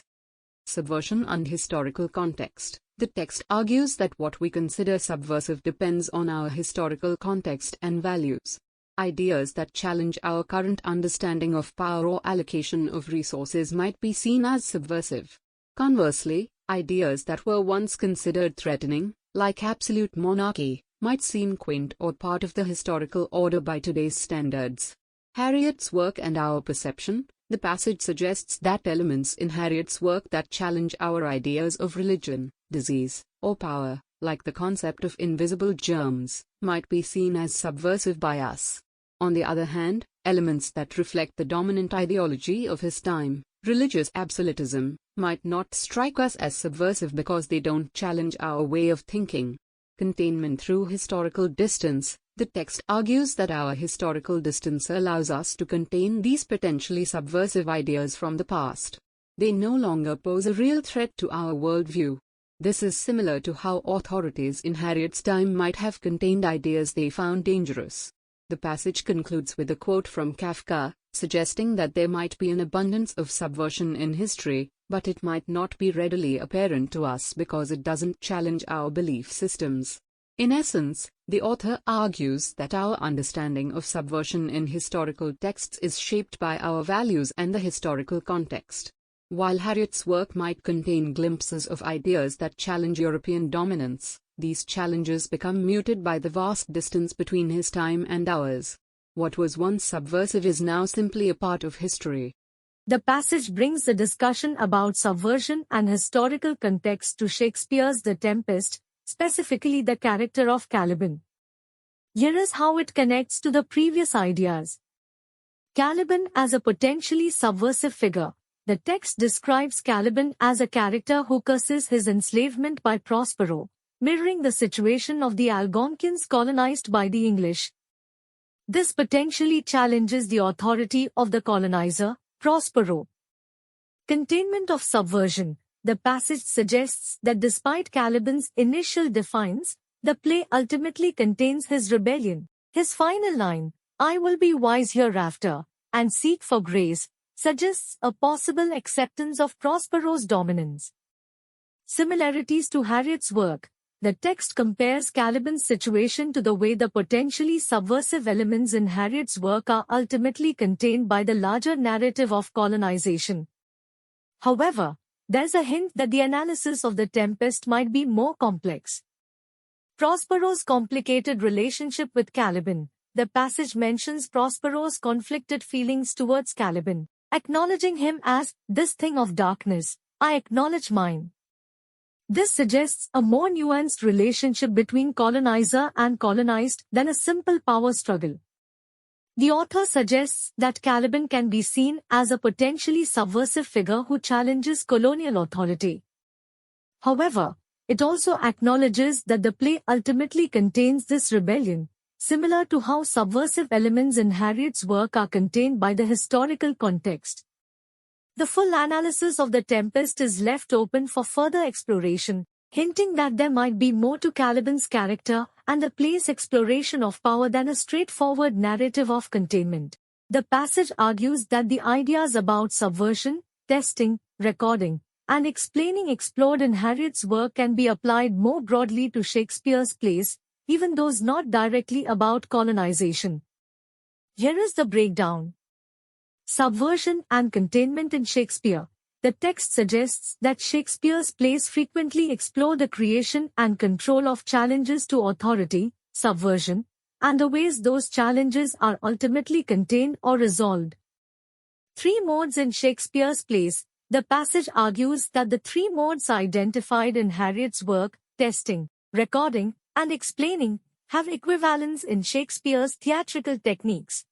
Subversion and historical context. The text argues that what we consider subversive depends on our historical context and values. Ideas that challenge our current understanding of power or allocation of resources might be seen as subversive. Conversely, ideas that were once considered threatening, like absolute monarchy, might seem quaint or part of the historical order by today's standards. Harriet's work and our perception. The passage suggests that elements in Harriet's work that challenge our ideas of religion, disease, or power, like the concept of invisible germs, might be seen as subversive by us. On the other hand, elements that reflect the dominant ideology of his time, religious absolutism, might not strike us as subversive because they don't challenge our way of thinking. Containment through historical distance. The text argues that our historical distance allows us to contain these potentially subversive ideas from the past. They no longer pose a real threat to our worldview. This is similar to how authorities in Harriet's time might have contained ideas they found dangerous. The passage concludes with a quote from Kafka, suggesting that there might be an abundance of subversion in history, but it might not be readily apparent to us because it doesn't challenge our belief systems. In essence, the author argues that our understanding of subversion in historical texts is shaped by our values and the historical context. While Harriet's work might contain glimpses of ideas that challenge European dominance, these challenges become muted by the vast distance between his time and ours. What was once subversive is now simply a part of history. The passage brings the discussion about subversion and historical context to Shakespeare's The Tempest, specifically the character of Caliban. Here is how it connects to the previous ideas. Caliban as a potentially subversive figure. The text describes Caliban as a character who curses his enslavement by Prospero, mirroring the situation of the Algonquins colonized by the English. This potentially challenges the authority of the colonizer, Prospero. Containment of subversion. The passage suggests that despite Caliban's initial defiance, the play ultimately contains his rebellion. His final line, "I will be wise hereafter, and seek for grace," suggests a possible acceptance of Prospero's dominance. Similarities to Harriet's work. The text compares Caliban's situation to the way the potentially subversive elements in Harriet's work are ultimately contained by the larger narrative of colonization. However, there's a hint that the analysis of The Tempest might be more complex. Prospero's complicated relationship with Caliban. The passage mentions Prospero's conflicted feelings towards Caliban, acknowledging him as, "This thing of darkness, I acknowledge mine." This suggests a more nuanced relationship between colonizer and colonized than a simple power struggle. The author suggests that Caliban can be seen as a potentially subversive figure who challenges colonial authority. However, it also acknowledges that the play ultimately contains this rebellion, similar to how subversive elements in Harriet's work are contained by the historical context. The full analysis of The Tempest is left open for further exploration, hinting that there might be more to Caliban's character and the play's exploration of power than a straightforward narrative of containment. The passage argues that the ideas about subversion, testing, recording, and explaining explored in Harriet's work can be applied more broadly to Shakespeare's plays, even those not directly about colonization. Here is the breakdown. Subversion and containment in Shakespeare. The text suggests that Shakespeare's plays frequently explore the creation and control of challenges to authority, subversion, and the ways those challenges are ultimately contained or resolved. Three modes in Shakespeare's plays. The passage argues that the three modes identified in Harriet's work, testing, recording, and explaining, have equivalents in Shakespeare's theatrical techniques.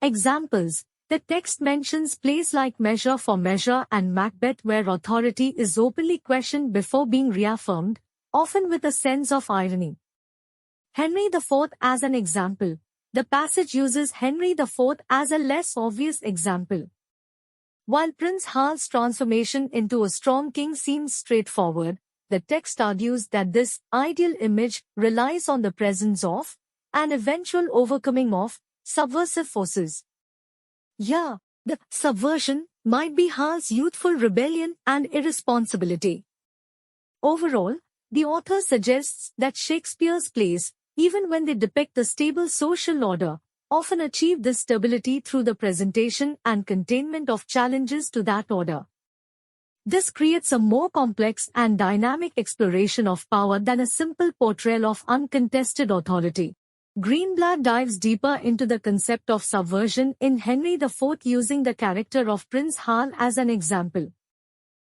Examples. The text mentions plays like Measure for Measure and Macbeth where authority is openly questioned before being reaffirmed, often with a sense of irony. Henry IV as an example. the passage uses Henry IV as a less obvious example. While Prince Hal's transformation into a strong king seems straightforward, the text argues that this ideal image relies on the presence of, and eventual overcoming of, subversive forces. Yeah, the subversion might be Hal's youthful rebellion and irresponsibility. Overall, the author suggests that Shakespeare's plays, even when they depict a stable social order, often achieve this stability through the presentation and containment of challenges to that order. This creates a more complex and dynamic exploration of power than a simple portrayal of uncontested authority. Greenblatt dives deeper into the concept of subversion in Henry IV using the character of Prince Hal as an example.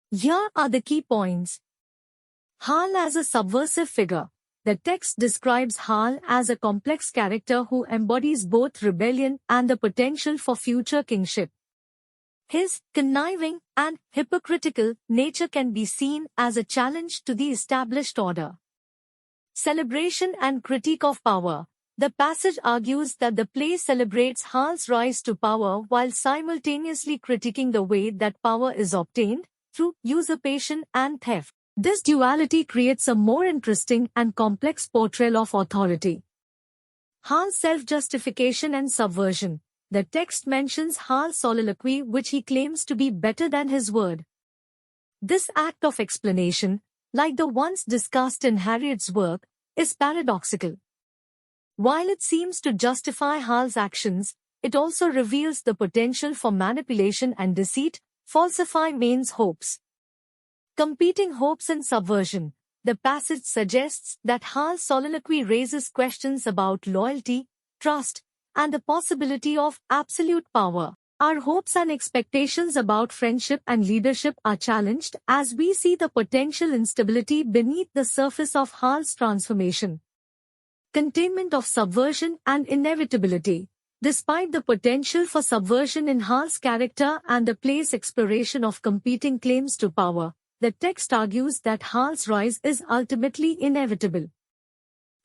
Here are the key points. Hal as a subversive figure. The text describes Hal as a complex character who embodies both rebellion and the potential for future kingship. His conniving and hypocritical nature can be seen as a challenge to the established order. Celebration and critique of power. The passage argues that the play celebrates Hal's rise to power while simultaneously critiquing the way that power is obtained, through usurpation and theft. This duality creates a more interesting and complex portrayal of authority. Hal's self-justification and subversion. The text mentions Hal's soliloquy which he claims to be better than his word. This act of explanation, like the ones discussed in Harriet's work, is paradoxical. While it seems to justify Hal's actions, it also reveals the potential for manipulation and deceit, falsify Maine's hopes. Competing hopes and subversion. The passage suggests that Hal's soliloquy raises questions about loyalty, trust, and the possibility of absolute power. Our hopes and expectations about friendship and leadership are challenged as we see the potential instability beneath the surface of Hal's transformation. Containment of subversion and inevitability. Despite the potential for subversion in Hal's character and the play's exploration of competing claims to power, the text argues that Hal's rise is ultimately inevitable.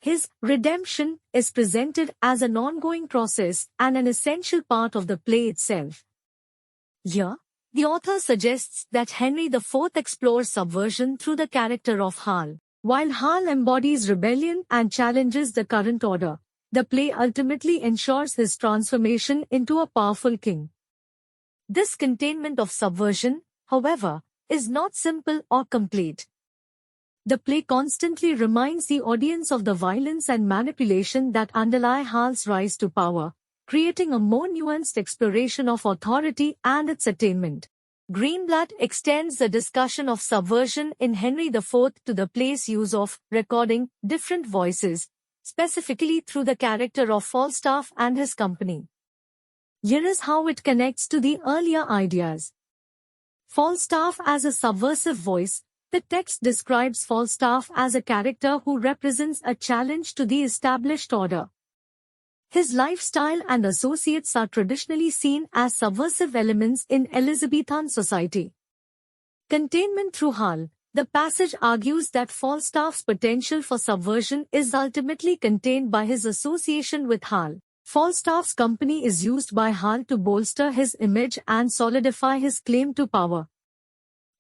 His redemption is presented as an ongoing process and an essential part of the play itself. Here, the author suggests that Henry IV explores subversion through the character of Hal. While Hal embodies rebellion and challenges the current order, the play ultimately ensures his transformation into a powerful king. This containment of subversion, however, is not simple or complete. The play constantly reminds the audience of the violence and manipulation that underlie Hal's rise to power, creating a more nuanced exploration of authority and its attainment. Greenblatt extends the discussion of subversion in Henry IV to the play's use of recording different voices, specifically through the character of Falstaff and his company. Here is how it connects to the earlier ideas. Falstaff as a subversive voice. The text describes Falstaff as a character who represents a challenge to the established order. His lifestyle and associates are traditionally seen as subversive elements in Elizabethan society. Containment through Hal. The passage argues that Falstaff's potential for subversion is ultimately contained by his association with Hal. Falstaff's company is used by Hal to bolster his image and solidify his claim to power.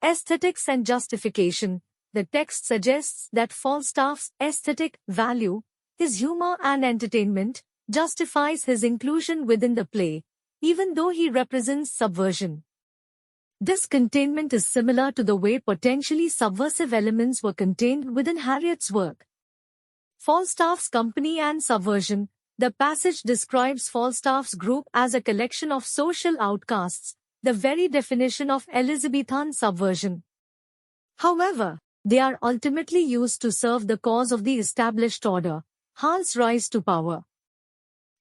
Aesthetics and justification. The text suggests that Falstaff's aesthetic value, his humor and entertainment, justifies his inclusion within the play, even though he represents subversion. This containment is similar to the way potentially subversive elements were contained within Harriet's work. Falstaff's company and subversion. The passage describes Falstaff's group as a collection of social outcasts, the very definition of Elizabethan subversion. However, they are ultimately used to serve the cause of the established order, Hal's rise to power.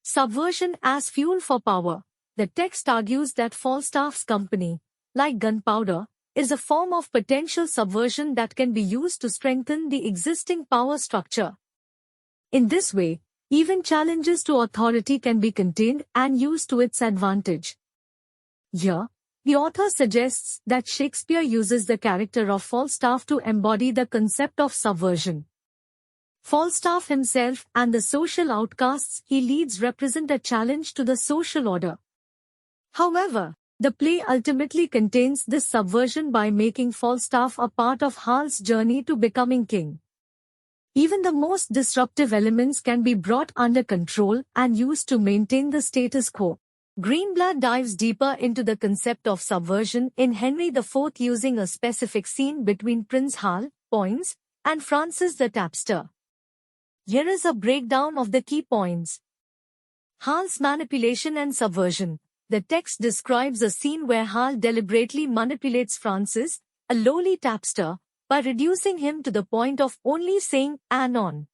Subversion as fuel for power. The text argues that Falstaff's company, like gunpowder, is a form of potential subversion that can be used to strengthen the existing power structure. In this way, even challenges to authority can be contained and used to its advantage. Here, the author suggests that Shakespeare uses the character of Falstaff to embody the concept of subversion. Falstaff himself and the social outcasts he leads represent a challenge to the social order. However, the play ultimately contains this subversion by making Falstaff a part of Hal's journey to becoming king. Even the most disruptive elements can be brought under control and used to maintain the status quo. Greenblatt dives deeper into the concept of subversion in Henry IV using a specific scene between Prince Hal, Poins, and Francis the Tapster. Here is a breakdown of the key points. Hal's manipulation and subversion. The text describes a scene where Hal deliberately manipulates Francis, a lowly tapster, by reducing him to the point of only saying "anon."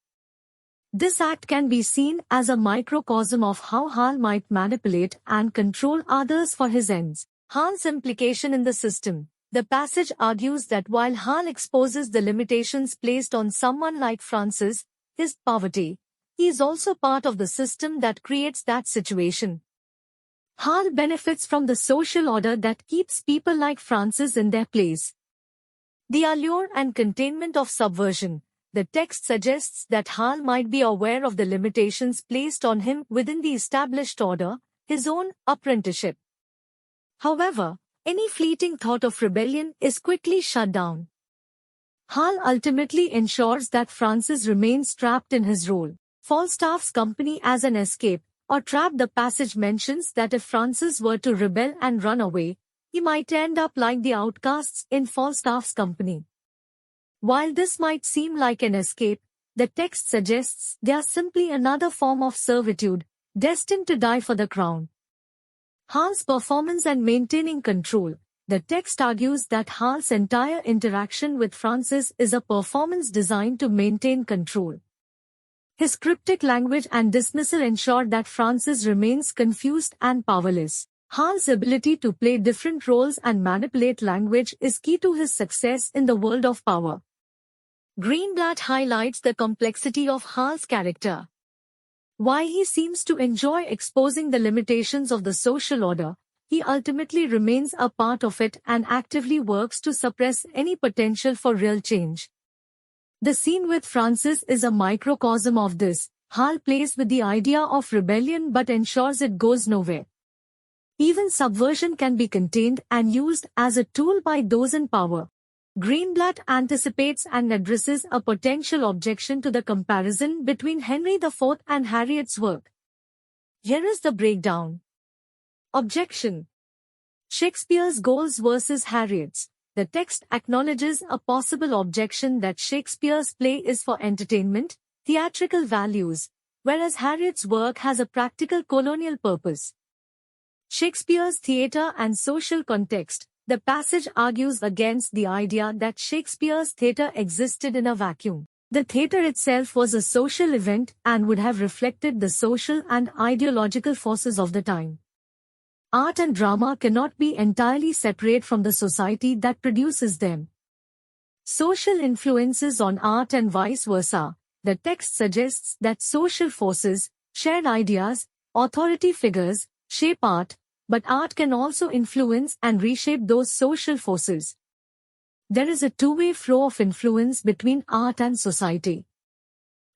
This act can be seen as a microcosm of how Hal might manipulate and control others for his ends. Hal's implication in the system. The passage argues that while Hal exposes the limitations placed on someone like Francis, his poverty, he is also part of the system that creates that situation. Hal benefits from the social order that keeps people like Francis in their place. The allure and containment of subversion. The text suggests that Hal might be aware of the limitations placed on him within the established order, his own apprenticeship. However, any fleeting thought of rebellion is quickly shut down. Hal ultimately ensures that Francis remains trapped in his role. Falstaff's company as an escape, or trap. The passage mentions that if Francis were to rebel and run away, he might end up like the outcasts in Falstaff's company. While this might seem like an escape, the text suggests they are simply another form of servitude, destined to die for the crown. Hal's performance and maintaining control. The text argues that Hal's entire interaction with Francis is a performance designed to maintain control. His cryptic language and dismissal ensure that Francis remains confused and powerless. Hal's ability to play different roles and manipulate language is key to his success in the world of power. Greenblatt highlights the complexity of Hal's character. While he seems to enjoy exposing the limitations of the social order, he ultimately remains a part of it and actively works to suppress any potential for real change. The scene with Francis is a microcosm of this. Hal plays with the idea of rebellion but ensures it goes nowhere. Even subversion can be contained and used as a tool by those in power. Greenblatt anticipates and addresses a potential objection to the comparison between Henry IV and Harriet's work. Here is the breakdown. Objection. Shakespeare's goals versus Harriet's. The text acknowledges a possible objection that Shakespeare's play is for entertainment, theatrical values, whereas Harriet's work has a practical colonial purpose. Shakespeare's theatre and social context. The passage argues against the idea that Shakespeare's theatre existed in a vacuum. The theatre itself was a social event and would have reflected the social and ideological forces of the time. Art and drama cannot be entirely separate from the society that produces them. Social influences on art and vice versa. The text suggests that social forces, shared ideas, authority figures, shape art, but art can also influence and reshape those social forces. There is a two-way flow of influence between art and society.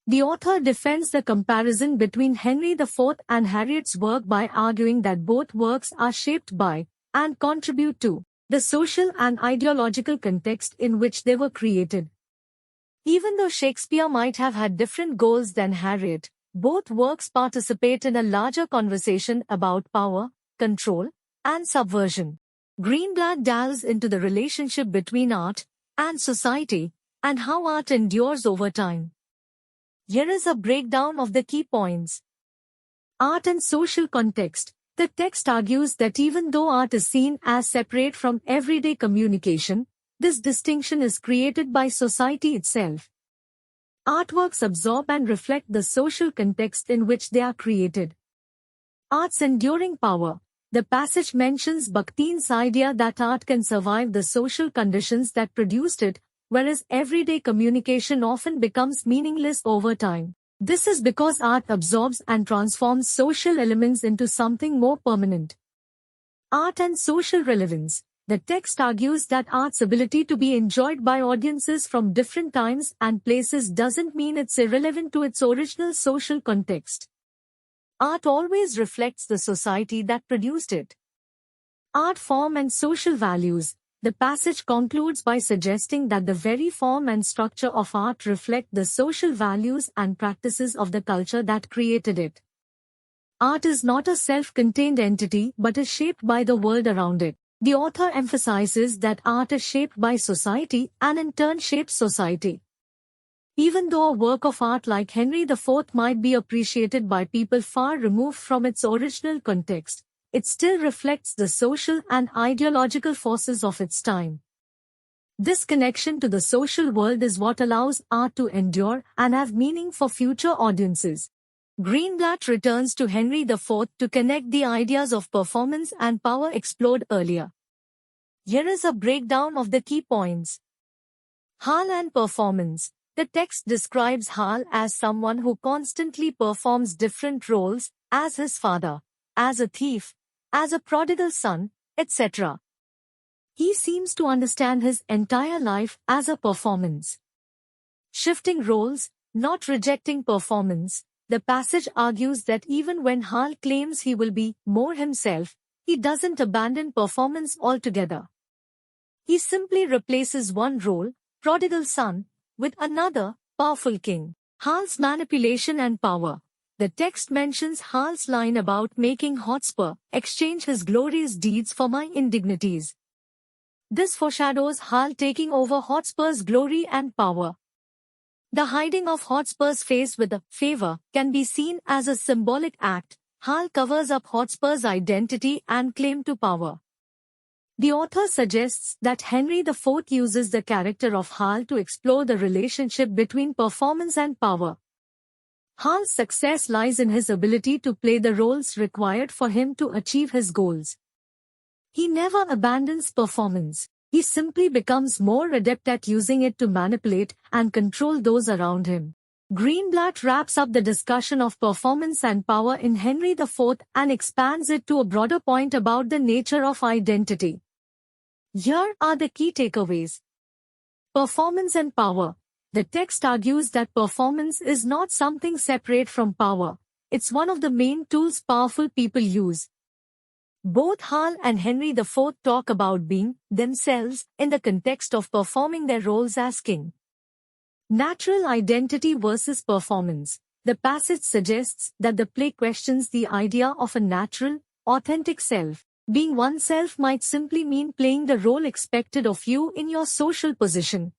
The author defends the comparison between Henry IV and Harriet's work by arguing that both works are shaped by, and contribute to, the social and ideological context in which they were created. Even though Shakespeare might have had different goals than Harriet, both works participate in a larger conversation about power, control, and subversion. Greenblatt delves into the relationship between art and society, and how art endures over time. Here is a breakdown of the key points. Art and social context. The text argues that even though art is seen as separate from everyday communication, this distinction is created by society itself. Artworks absorb and reflect the social context in which they are created. Art's enduring power. The passage mentions Bakhtin's idea that art can survive the social conditions that produced it, whereas everyday communication often becomes meaningless over time. This is because art absorbs and transforms social elements into something more permanent. Art and social relevance. The text argues that art's ability to be enjoyed by audiences from different times and places doesn't mean it's irrelevant to its original social context. Art always reflects the society that produced it. Art form and social values. The passage concludes by suggesting that the very form and structure of art reflect the social values and practices of the culture that created it. Art is not a self-contained entity but is shaped by the world around it. The author emphasizes that art is shaped by society and in turn shapes society. Even though a work of art like Henry IV might be appreciated by people far removed from its original context, it still reflects the social and ideological forces of its time. This connection to the social world is what allows art to endure and have meaning for future audiences. Greenblatt returns to Henry IV to connect the ideas of performance and power explored earlier. Here is a breakdown of the key points. Hal and performance. The text describes Hal as someone who constantly performs different roles, as his father, as a thief, as a prodigal son, etc. He seems to understand his entire life as a performance. Shifting roles, not rejecting performance. The passage argues that even when Hal claims he will be more himself, he doesn't abandon performance altogether. He simply replaces one role, prodigal son, with another, powerful king. Hal's manipulation and power. The text mentions Hal's line about making Hotspur exchange his glorious deeds for my indignities. This foreshadows Hal taking over Hotspur's glory and power. The hiding of Hotspur's face with a favor can be seen as a symbolic act. Hal covers up Hotspur's identity and claim to power. The author suggests that Henry IV uses the character of Hal to explore the relationship between performance and power. Hal's success lies in his ability to play the roles required for him to achieve his goals. He never abandons performance. He simply becomes more adept at using it to manipulate and control those around him. Greenblatt wraps up the discussion of performance and power in Henry IV and expands it to a broader point about the nature of identity. Here are the key takeaways. Performance and power. The text argues that performance is not something separate from power. It's one of the main tools powerful people use. Both Hal and Henry IV talk about being themselves in the context of performing their roles as king. Natural identity versus performance. The passage suggests that the play questions the idea of a natural, authentic self. Being oneself might simply mean playing the role expected of you in your social position.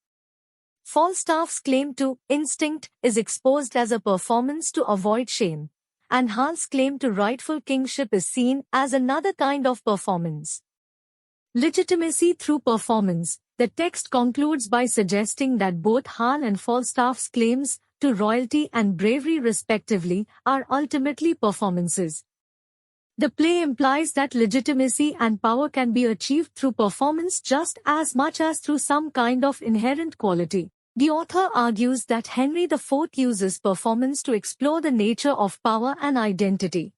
Falstaff's claim to instinct is exposed as a performance to avoid shame, and Hal's claim to rightful kingship is seen as another kind of performance. Legitimacy through performance. The text concludes by suggesting that both Hal and Falstaff's claims to royalty and bravery respectively are ultimately performances. The play implies that legitimacy and power can be achieved through performance just as much as through some kind of inherent quality. The author argues that Henry IV uses performance to explore the nature of power and identity.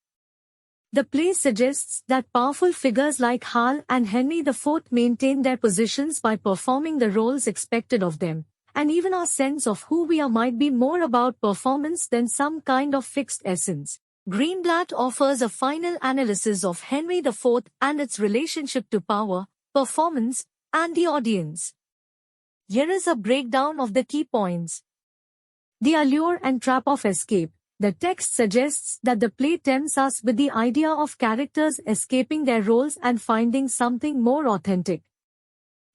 The play suggests that powerful figures like Hal and Henry IV maintain their positions by performing the roles expected of them, and even our sense of who we are might be more about performance than some kind of fixed essence. Greenblatt offers a final analysis of Henry IV and its relationship to power, performance, and the audience. Here is a breakdown of the key points. The allure and trap of escape. The text suggests that the play tempts us with the idea of characters escaping their roles and finding something more authentic.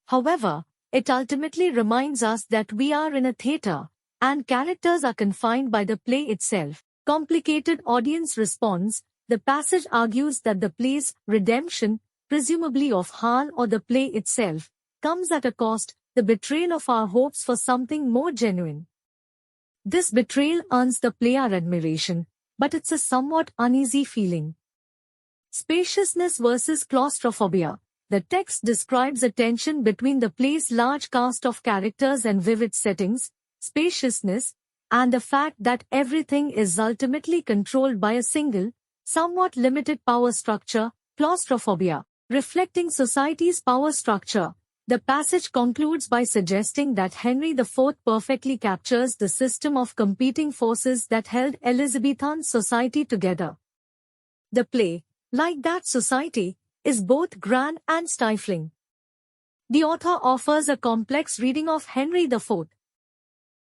However, it ultimately reminds us that we are in a theater, and characters are confined by the play itself. Complicated audience response. The passage argues that the play's redemption, presumably of Hal or the play itself, comes at a cost, the betrayal of our hopes for something more genuine. This betrayal earns the play our admiration, but it's a somewhat uneasy feeling. Spaciousness versus claustrophobia. The text describes a tension between the play's large cast of characters and vivid settings, spaciousness, and the fact that everything is ultimately controlled by a single, somewhat limited power structure, claustrophobia. Reflecting society's power structure, the passage concludes by suggesting that Henry IV perfectly captures the system of competing forces that held Elizabethan society together. The play, like that society, is both grand and stifling. The author offers a complex reading of Henry IV.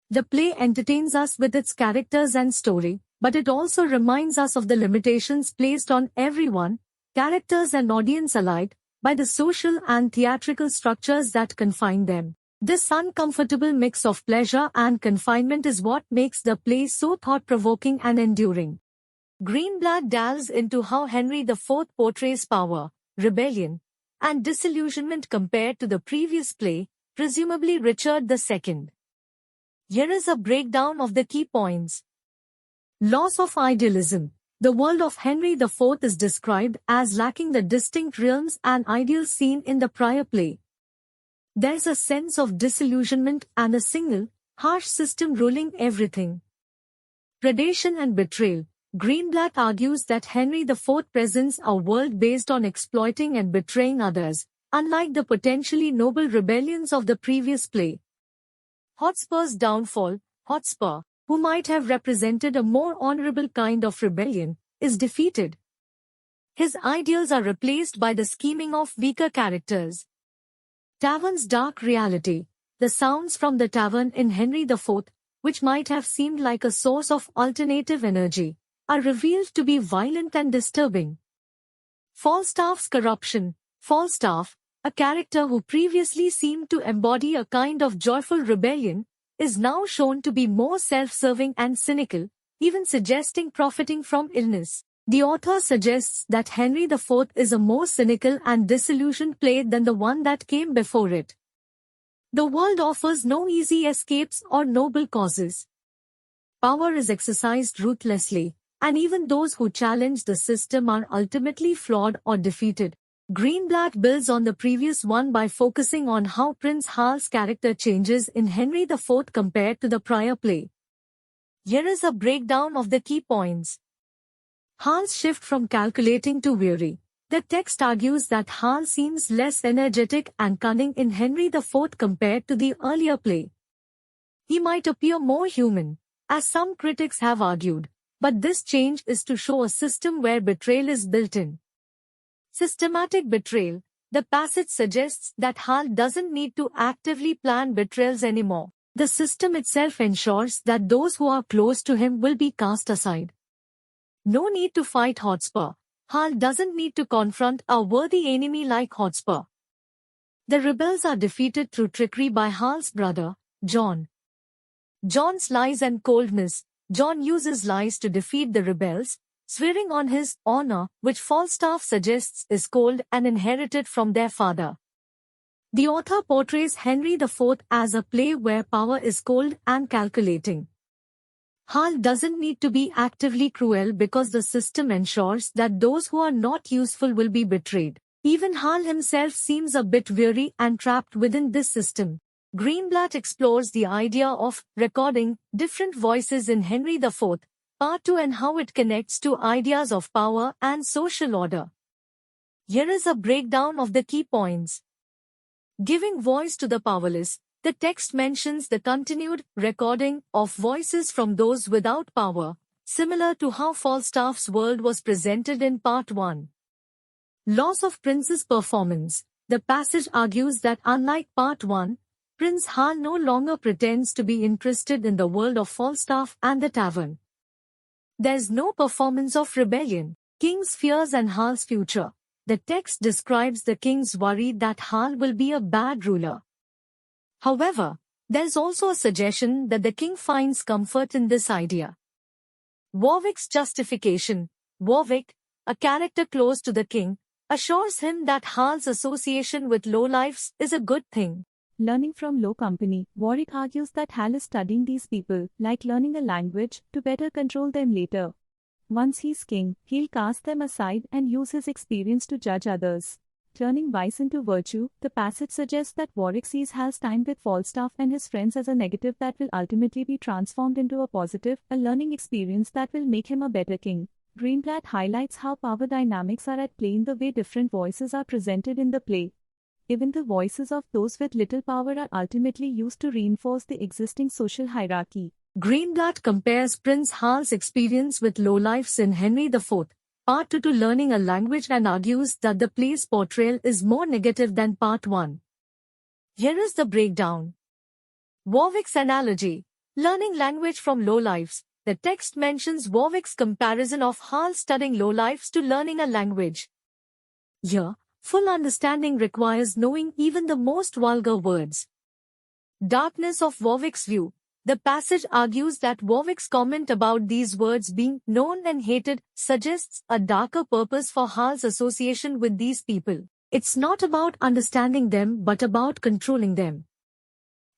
The play entertains us with its characters and story, but it also reminds us of the limitations placed on everyone, characters and audience alike, by the social and theatrical structures that confine them. This uncomfortable mix of pleasure and confinement is what makes the play so thought-provoking and enduring. Greenblatt delves into how Henry IV portrays power, rebellion, and disillusionment compared to the previous play, presumably Richard II. Here is a breakdown of the key points. Loss of idealism. The world of Henry IV is described as lacking the distinct realms and ideals seen in the prior play. There's a sense of disillusionment and a single, harsh system ruling everything. Predation and betrayal. Greenblatt argues that Henry IV presents a world based on exploiting and betraying others, unlike the potentially noble rebellions of the previous play. Hotspur's downfall. Hotspur, who might have represented a more honorable kind of rebellion, is defeated. His ideals are replaced by the scheming of weaker characters. Tavern's dark reality. The sounds from the tavern in Henry IV, which might have seemed like a source of alternative energy, are revealed to be violent and disturbing. Falstaff's corruption. Falstaff, a character who previously seemed to embody a kind of joyful rebellion, is now shown to be more self-serving and cynical, even suggesting profiting from illness. The author suggests that Henry IV is a more cynical and disillusioned play than the one that came before it. The world offers no easy escapes or noble causes. Power is exercised ruthlessly, and even those who challenge the system are ultimately flawed or defeated. Greenblatt builds on the previous one by focusing on how Prince Hal's character changes in Henry IV compared to the prior play. Here is a breakdown of the key points. Hal's shift from calculating to weary. The text argues that Hal seems less energetic and cunning in Henry IV compared to the earlier play. He might appear more human, as some critics have argued, but this change is to show a system where betrayal is built in. Systematic betrayal. The passage suggests that Hal doesn't need to actively plan betrayals anymore. The system itself ensures that those who are close to him will be cast aside. No need to fight Hotspur. Hal doesn't need to confront a worthy enemy like Hotspur. The rebels are defeated through trickery by Hal's brother, John. John's lies and coldness. John uses lies to defeat the rebels, swearing on his honor, which Falstaff suggests is cold and inherited from their father. The author portrays Henry IV as a play where power is cold and calculating. Hal doesn't need to be actively cruel because the system ensures that those who are not useful will be betrayed. Even Hal himself seems a bit weary and trapped within this system. Greenblatt explores the idea of recording different voices in Henry IV, Part 2, and how it connects to ideas of power and social order. Here is a breakdown of the key points. Giving voice to the powerless. The text mentions the continued recording of voices from those without power, similar to how Falstaff's world was presented in Part 1. Loss of Prince's performance. The passage argues that unlike Part 1, Prince Hal no longer pretends to be interested in the world of Falstaff and the tavern. There's no performance of rebellion. King's fears and Hal's future. The text describes the king's worry that Hal will be a bad ruler. However, there's also a suggestion that the king finds comfort in this idea. Warwick's justification. Warwick, a character close to the king, assures him that Hal's association with lowlifes is a good thing. Learning from low company, Warwick argues that Hal is studying these people, like learning a language, to better control them later. Once he's king, he'll cast them aside and use his experience to judge others. Turning vice into virtue, the passage suggests that Warwick sees Hal's time with Falstaff and his friends as a negative that will ultimately be transformed into a positive, a learning experience that will make him a better king. Greenblatt highlights how power dynamics are at play in the way different voices are presented in the play. Even the voices of those with little power are ultimately used to reinforce the existing social hierarchy. Greenblatt compares Prince Hal's experience with lowlifes in Henry IV, Part 2 to learning a language and argues that the play's portrayal is more negative than Part 1. Here is the breakdown. Warwick's analogy. Learning language from lowlifes. The text mentions Warwick's comparison of Hal studying lowlifes to learning a language. Here, full understanding requires knowing even the most vulgar words. Darkness of Warwick's view. The passage argues that Warwick's comment about these words being known and hated suggests a darker purpose for Hal's association with these people. It's not about understanding them but about controlling them.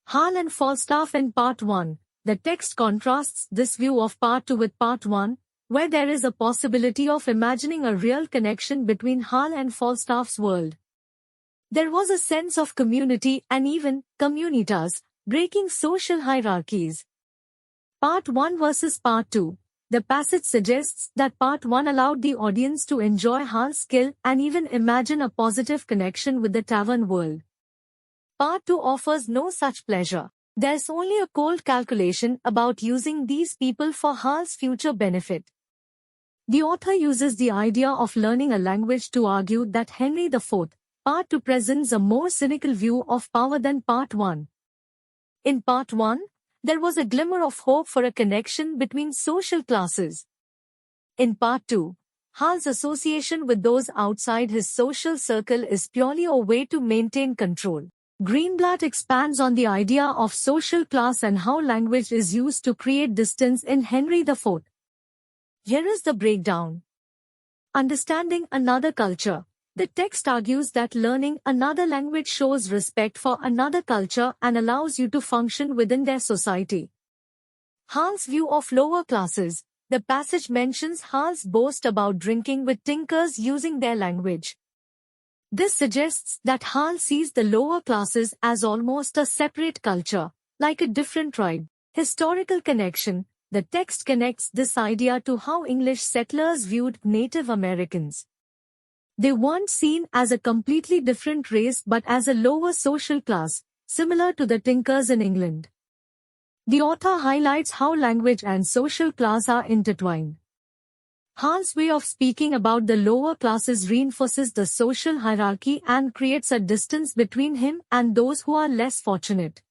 Hal and Falstaff in Part 1. The text contrasts this view of Part 2 with Part 1, where there is a possibility of imagining a real connection between Hal and Falstaff's world. There was a sense of community and even communitas, breaking social hierarchies. Part 1 versus Part 2. The passage suggests that Part 1 allowed the audience to enjoy Hal's skill and even imagine a positive connection with the tavern world. Part 2 offers no such pleasure. There's only a cold calculation about using these people for Hal's future benefit. The author uses the idea of learning a language to argue that Henry IV, Part 2 presents a more cynical view of power than Part 1. In Part 1, there was a glimmer of hope for a connection between social classes. In Part 2, Hal's association with those outside his social circle is purely a way to maintain control. Greenblatt expands on the idea of social class and how language is used to create distance in Henry IV. Here is the breakdown. Understanding another culture. The text argues that learning another language shows respect for another culture and allows you to function within their society. Hal's view of lower classes. The passage mentions Hal's boast about drinking with tinkers using their language. This suggests that Hal sees the lower classes as almost a separate culture, like a different tribe. Historical connection. The text connects this idea to how English settlers viewed Native Americans. They weren't seen as a completely different race but as a lower social class, similar to the tinkers in England. The author highlights how language and social class are intertwined. Hal's way of speaking about the lower classes reinforces the social hierarchy and creates a distance between him and those who are less fortunate.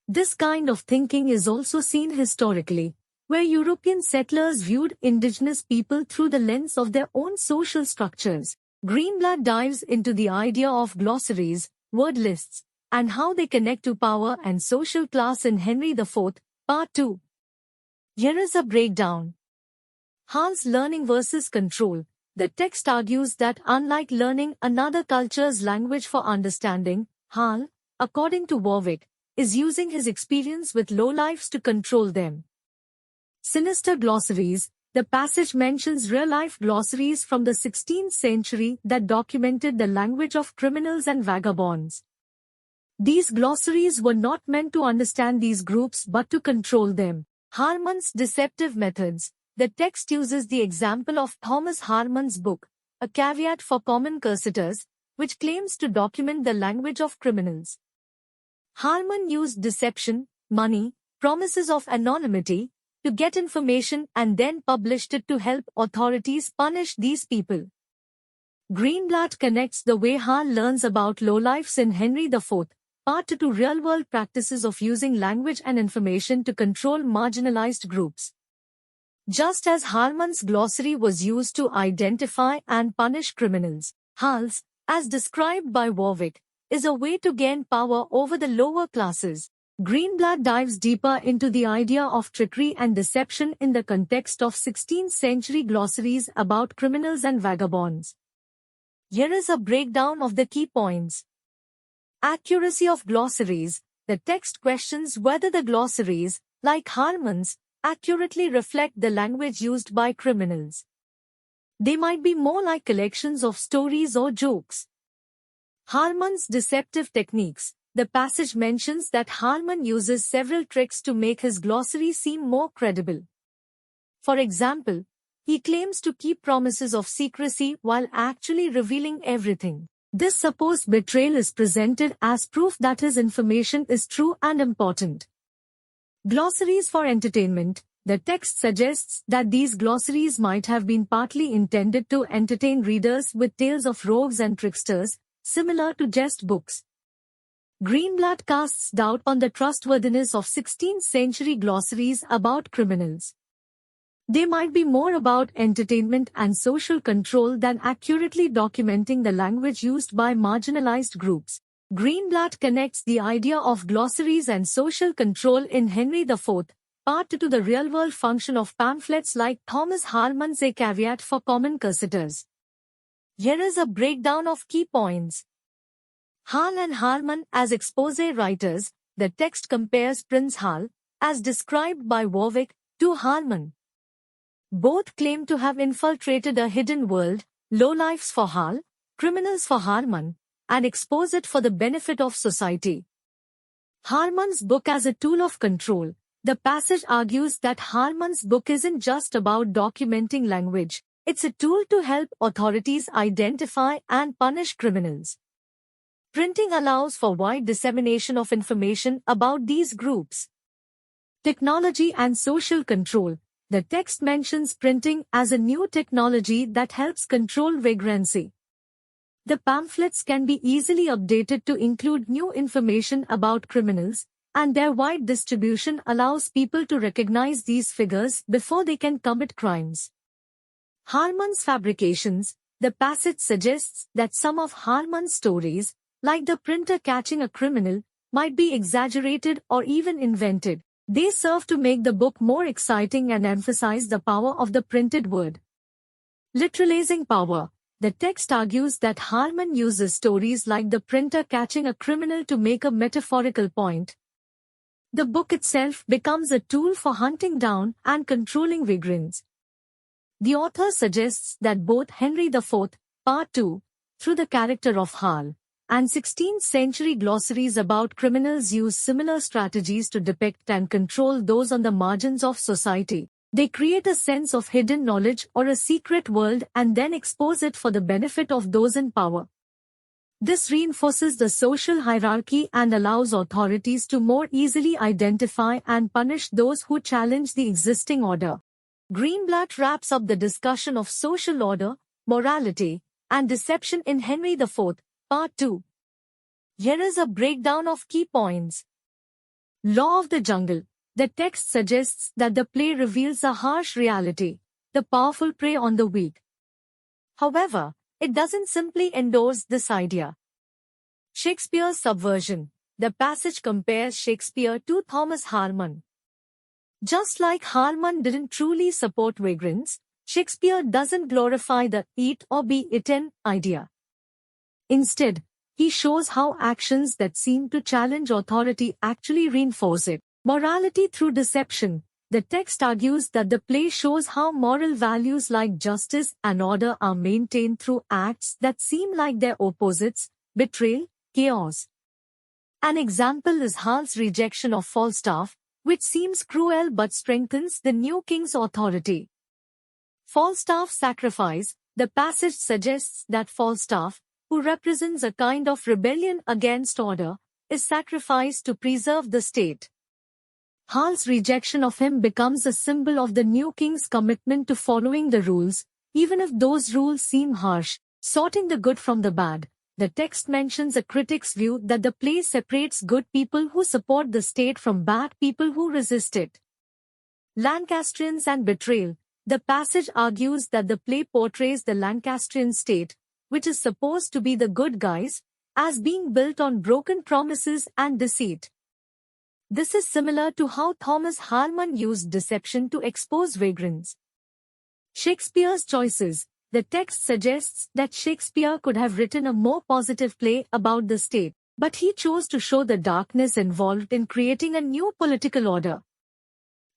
This kind of thinking is also seen historically, where European settlers viewed indigenous people through the lens of their own social structures. Greenblatt dives into the idea of glossaries, word lists, and how they connect to power and social class in Henry IV, Part 2. Here is a breakdown. Hal's learning versus control. The text argues that unlike learning another culture's language for understanding, Hal, according to Warwick, is using his experience with lowlifes to control them. Sinister glossaries. The passage mentions real-life glossaries from the 16th century that documented the language of criminals and vagabonds. These glossaries were not meant to understand these groups but to control them. Harman's deceptive methods. The text uses the example of Thomas Harman's book, A Caveat for Common Cursitors, which claims to document the language of criminals. Harman used deception, money, promises of anonymity, to get information and then published it to help authorities punish these people. Greenblatt connects the way Hal learns about lowlifes in Henry IV, Part 2 to real-world practices of using language and information to control marginalized groups. Just as Harman's glossary was used to identify and punish criminals, Hal's, as described by Warwick, is a way to gain power over the lower classes. Greenblatt dives deeper into the idea of trickery and deception in the context of 16th century glossaries about criminals and vagabonds. Here is a breakdown of the key points. Accuracy of glossaries. The text questions whether the glossaries, like Harman's, accurately reflect the language used by criminals. They might be more like collections of stories or jokes. Harman's deceptive techniques. The passage mentions that Harman uses several tricks to make his glossary seem more credible. For example, he claims to keep promises of secrecy while actually revealing everything. This supposed betrayal is presented as proof that his information is true and important. Glossaries for entertainment. The text suggests that these glossaries might have been partly intended to entertain readers with tales of rogues and tricksters, similar to jest books. Greenblatt casts doubt on the trustworthiness of 16th-century glossaries about criminals. They might be more about entertainment and social control than accurately documenting the language used by marginalized groups. Greenblatt connects the idea of glossaries and social control in Henry IV, Part 2 to the real-world function of pamphlets like Thomas Harman's A Caveat for Common Cursitors. Here is a breakdown of key points. Hall and Harman as expose writers. The text compares Prince Hall, as described by Warwick, to Harman. Both claim to have infiltrated a hidden world, lowlifes for Hall, criminals for Harman, and expose it for the benefit of society. Harman's book as a tool of control. The passage argues that Harman's book isn't just about documenting language, it's a tool to help authorities identify and punish criminals. Printing allows for wide dissemination of information about these groups. Technology and social control. The text mentions printing as a new technology that helps control vagrancy. The pamphlets can be easily updated to include new information about criminals, and their wide distribution allows people to recognize these figures before they can commit crimes. Harman's fabrications. The passage suggests that some of Harman's stories, like the printer catching a criminal, might be exaggerated or even invented. They serve to make the book more exciting and emphasize the power of the printed word. Literalizing power. The text argues that Harman uses stories like the printer catching a criminal to make a metaphorical point. The book itself becomes a tool for hunting down and controlling vagrants. The author suggests that both Henry IV, Part 2, through the character of Hall, and 16th-century glossaries about criminals use similar strategies to depict and control those on the margins of society. They create a sense of hidden knowledge or a secret world and then expose it for the benefit of those in power. This reinforces the social hierarchy and allows authorities to more easily identify and punish those who challenge the existing order. Greenblatt wraps up the discussion of social order, morality, and deception in Henry IV, Part 2. Here is a breakdown of key points. Law of the jungle. The text suggests that the play reveals a harsh reality. The powerful prey on the weak. However, it doesn't simply endorse this idea. Shakespeare's subversion. The passage compares Shakespeare to Thomas Harman. Just like Harman didn't truly support vagrants, Shakespeare doesn't glorify the eat or be eaten idea. Instead, he shows how actions that seem to challenge authority actually reinforce it. Morality through deception. The text argues that the play shows how moral values like justice and order are maintained through acts that seem like their opposites, betrayal, chaos. An example is Hall's rejection of Falstaff, which seems cruel but strengthens the new king's authority. Falstaff's sacrifice. The passage suggests that Falstaff, who represents a kind of rebellion against order, is sacrificed to preserve the state. Hall's rejection of him becomes a symbol of the new king's commitment to following the rules, even if those rules seem harsh. Sorting the good from the bad. The text mentions a critic's view that the play separates good people who support the state from bad people who resist it. Lancastrians and betrayal. The passage argues that the play portrays the Lancastrian state, which is supposed to be the good guys, as being built on broken promises and deceit. This is similar to how Thomas Harman used deception to expose vagrants. Shakespeare's choices. The text suggests that Shakespeare could have written a more positive play about the state, but he chose to show the darkness involved in creating a new political order.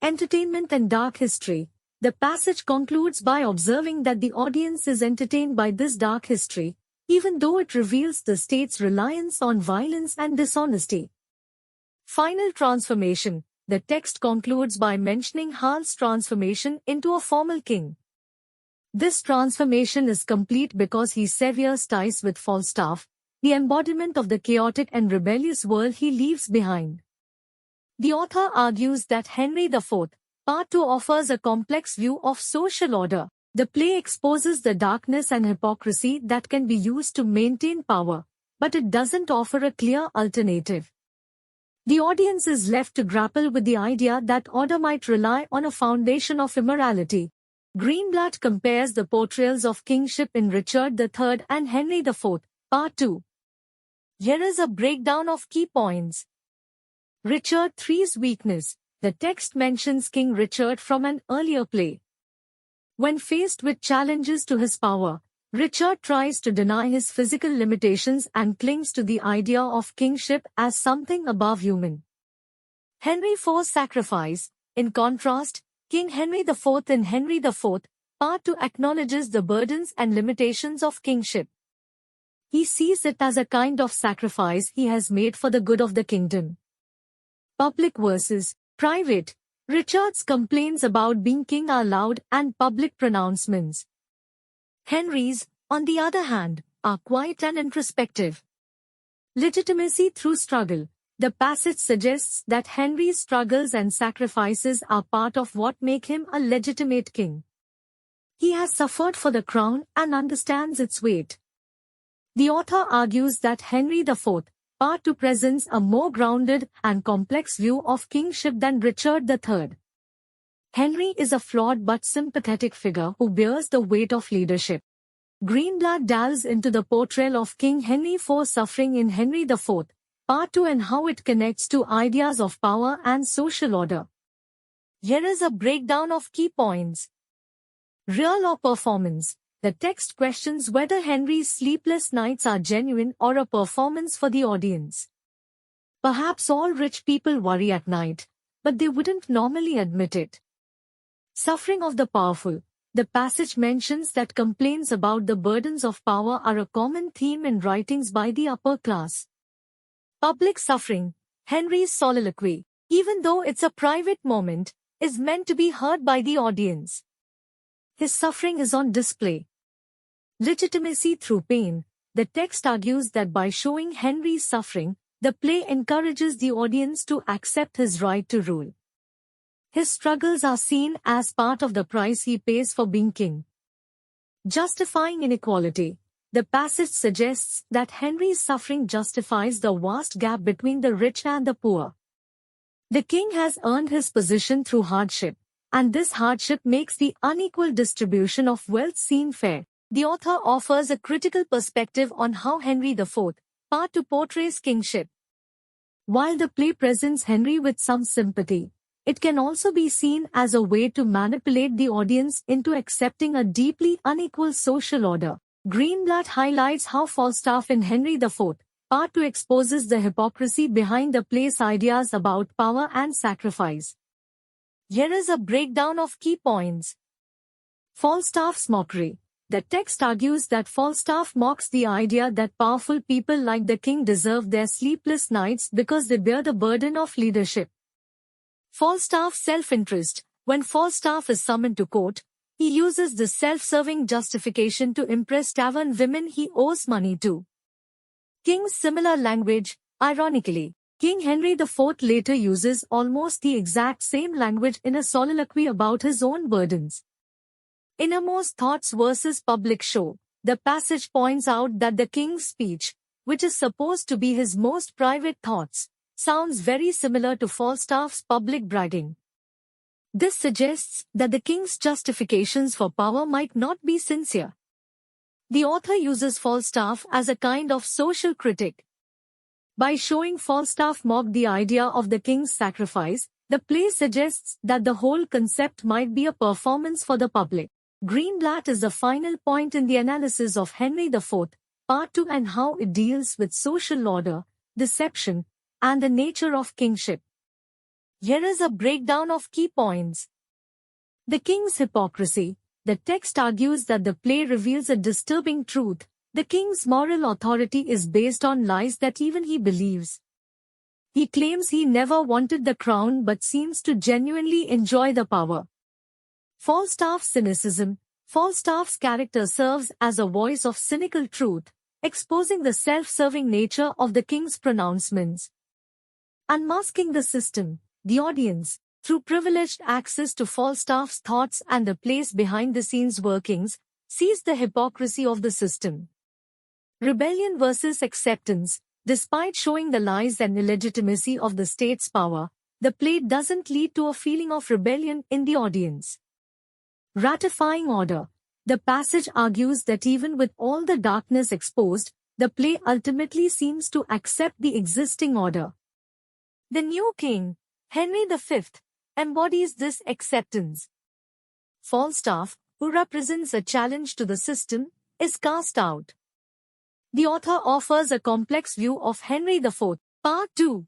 Entertainment and dark history. The passage concludes by observing that the audience is entertained by this dark history, even though it reveals the state's reliance on violence and dishonesty. Final transformation. The text concludes by mentioning Hall's transformation into a formal king. This transformation is complete because he severs ties with Falstaff, the embodiment of the chaotic and rebellious world he leaves behind. The author argues that Henry IV, Part 2 offers a complex view of social order. The play exposes the darkness and hypocrisy that can be used to maintain power, but it doesn't offer a clear alternative. The audience is left to grapple with the idea that order might rely on a foundation of immorality. Greenblatt compares the portrayals of kingship in Richard III and Henry IV, Part 2. Here is a breakdown of key points. Richard III's weakness. The text mentions King Richard from an earlier play. When faced with challenges to his power, Richard tries to deny his physical limitations and clings to the idea of kingship as something above human. Henry IV's sacrifice. In contrast, King Henry IV in Henry IV, Part 2 acknowledges the burdens and limitations of kingship. He sees it as a kind of sacrifice he has made for the good of the kingdom. Public versus private. Richard's complaints about being king are loud and public pronouncements. Henry's, on the other hand, are quiet and introspective. Legitimacy through struggle. The passage suggests that Henry's struggles and sacrifices are part of what make him a legitimate king. He has suffered for the crown and understands its weight. The author argues that Henry IV, Part 2 presents a more grounded and complex view of kingship than Richard III. Henry is a flawed but sympathetic figure who bears the weight of leadership. Greenblatt delves into the portrayal of King Henry IV's suffering in Henry IV, Part 2 and how it connects to ideas of power and social order. Here is a breakdown of key points. Real or performance. The text questions whether Henry's sleepless nights are genuine or a performance for the audience. Perhaps all rich people worry at night, but they wouldn't normally admit it. Suffering of the powerful. The passage mentions that complaints about the burdens of power are a common theme in writings by the upper class. Public suffering. Henry's soliloquy, even though it's a private moment, is meant to be heard by the audience. His suffering is on display. Legitimacy through pain. The text argues that by showing Henry's suffering, the play encourages the audience to accept his right to rule. His struggles are seen as part of the price he pays for being king. Justifying inequality. The passage suggests that Henry's suffering justifies the vast gap between the rich and the poor. The king has earned his position through hardship, and this hardship makes the unequal distribution of wealth seem fair. The author offers a critical perspective on how Henry IV, Part 2 portrays kingship. While the play presents Henry with some sympathy, it can also be seen as a way to manipulate the audience into accepting a deeply unequal social order. Greenblatt highlights how Falstaff in Henry IV, Part 2 exposes the hypocrisy behind the play's ideas about power and sacrifice. Here is a breakdown of key points. Falstaff's mockery. The text argues that Falstaff mocks the idea that powerful people like the king deserve their sleepless nights because they bear the burden of leadership. Falstaff's self-interest. When Falstaff is summoned to court, he uses the self-serving justification to impress tavern women he owes money to. King's similar language. Ironically, King Henry IV later uses almost the exact same language in a soliloquy about his own burdens. Innermost thoughts versus public show. The passage points out that the king's speech, which is supposed to be his most private thoughts, sounds very similar to Falstaff's public bragging. This suggests that the king's justifications for power might not be sincere. The author uses Falstaff as a kind of social critic. By showing Falstaff mock the idea of the king's sacrifice, the play suggests that the whole concept might be a performance for the public. Greenblatt is the final point in the analysis of Henry IV, Part 2 and how it deals with social order, deception, and the nature of kingship. Here is a breakdown of key points. The king's hypocrisy. The text argues that the play reveals a disturbing truth. The king's moral authority is based on lies that even he believes. He claims he never wanted the crown but seems to genuinely enjoy the power. Falstaff's cynicism. Falstaff's character serves as a voice of cynical truth, exposing the self-serving nature of the king's pronouncements. Unmasking the system, the audience, through privileged access to Falstaff's thoughts and the play's behind-the-scenes workings, sees the hypocrisy of the system. Rebellion versus acceptance. Despite showing the lies and illegitimacy of the state's power, the play doesn't lead to a feeling of rebellion in the audience. Ratifying order. The passage argues that even with all the darkness exposed, the play ultimately seems to accept the existing order. The new king, Henry V, embodies this acceptance. Falstaff, who represents a challenge to the system, is cast out. The author offers a complex view of Henry IV, Part 2.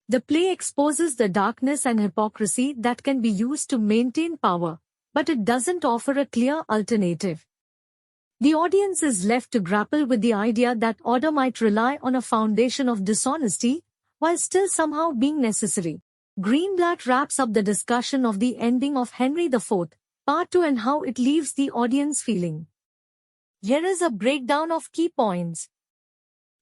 The play exposes the darkness and hypocrisy that can be used to maintain power, but it doesn't offer a clear alternative. The audience is left to grapple with the idea that order might rely on a foundation of dishonesty, while still somehow being necessary. Greenblatt wraps up the discussion of the ending of Henry IV, Part 2 and how it leaves the audience feeling. Here is a breakdown of key points.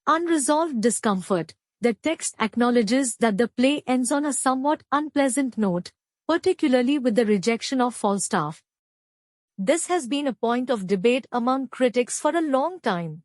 Unresolved discomfort. The text acknowledges that the play ends on a somewhat unpleasant note, particularly with the rejection of Falstaff. This has been a point of debate among critics for a long time.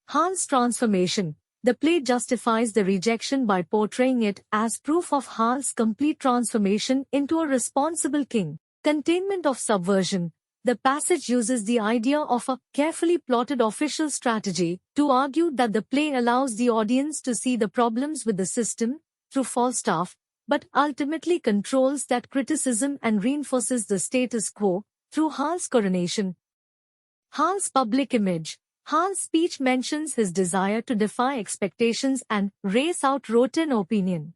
Han's transformation. The play justifies the rejection by portraying it as proof of Han's complete transformation into a responsible king. Containment of subversion. The passage uses the idea of a carefully plotted official strategy to argue that the play allows the audience to see the problems with the system through Falstaff, but ultimately controls that criticism and reinforces the status quo through Han's coronation. Han's public image. Han's speech mentions his desire to defy expectations and race out rotten opinion.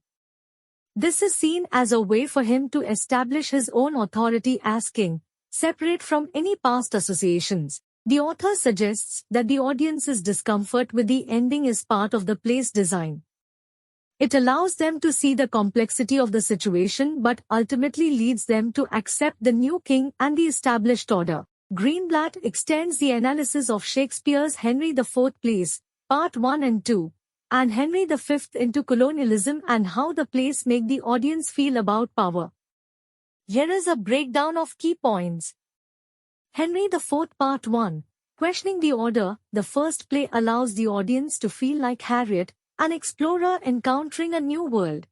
This is seen as a way for him to establish his own authority as king, separate from any past associations. The author suggests that the audience's discomfort with the ending is part of the play's design. It allows them to see the complexity of the situation but ultimately leads them to accept the new king and the established order. Greenblatt extends the analysis of Shakespeare's Henry IV plays, Part 1 and 2, and Henry V into colonialism and how the plays make the audience feel about power. Here is a breakdown of key points. Henry IV Part 1. Questioning the order. The first play allows the audience to feel like Harriet, an explorer encountering a new world.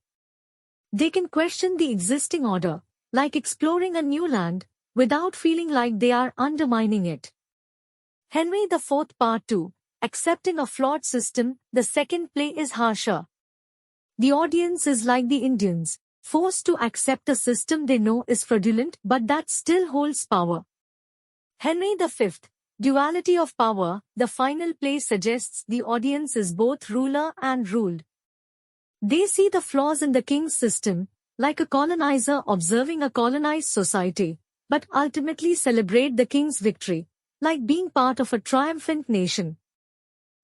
They can question the existing order, like exploring a new land, without feeling like they are undermining it. Henry IV Part 2. Accepting a flawed system. The second play is harsher. The audience is like the Indians, forced to accept a system they know is fraudulent but that still holds power. Henry V. Duality of power. The final play suggests the audience is both ruler and ruled. They see the flaws in the king's system, like a colonizer observing a colonized society, but ultimately celebrate the king's victory, like being part of a triumphant nation.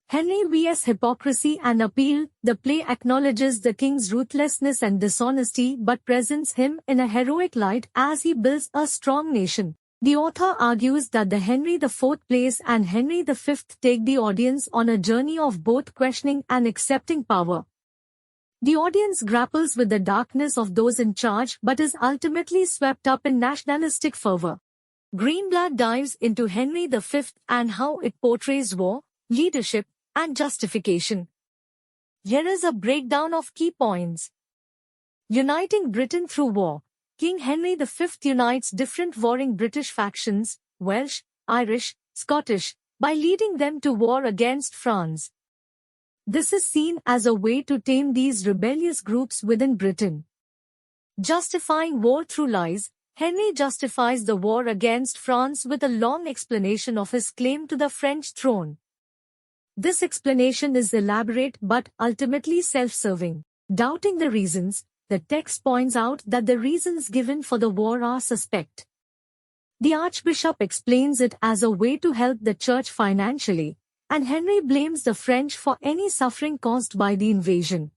Henry vs. Hypocrisy and Appeal. The play acknowledges the king's ruthlessness and dishonesty but presents him in a heroic light as he builds a strong nation. The author argues that the Henry IV plays and Henry V take the audience on a journey of both questioning and accepting power. The audience grapples with the darkness of those in charge but is ultimately swept up in nationalistic fervor. Greenblatt dives into Henry V and how it portrays war, leadership, and justification. Here is a breakdown of key points. Uniting Britain through war. King Henry V unites different warring British factions, Welsh, Irish, Scottish, by leading them to war against France. This is seen as a way to tame these rebellious groups within Britain. Justifying war through lies. Henry justifies the war against France with a long explanation of his claim to the French throne. This explanation is elaborate but ultimately self-serving. Doubting the reasons, the text points out that the reasons given for the war are suspect. The Archbishop explains it as a way to help the church financially, and Henry blames the French for any suffering caused by the invasion.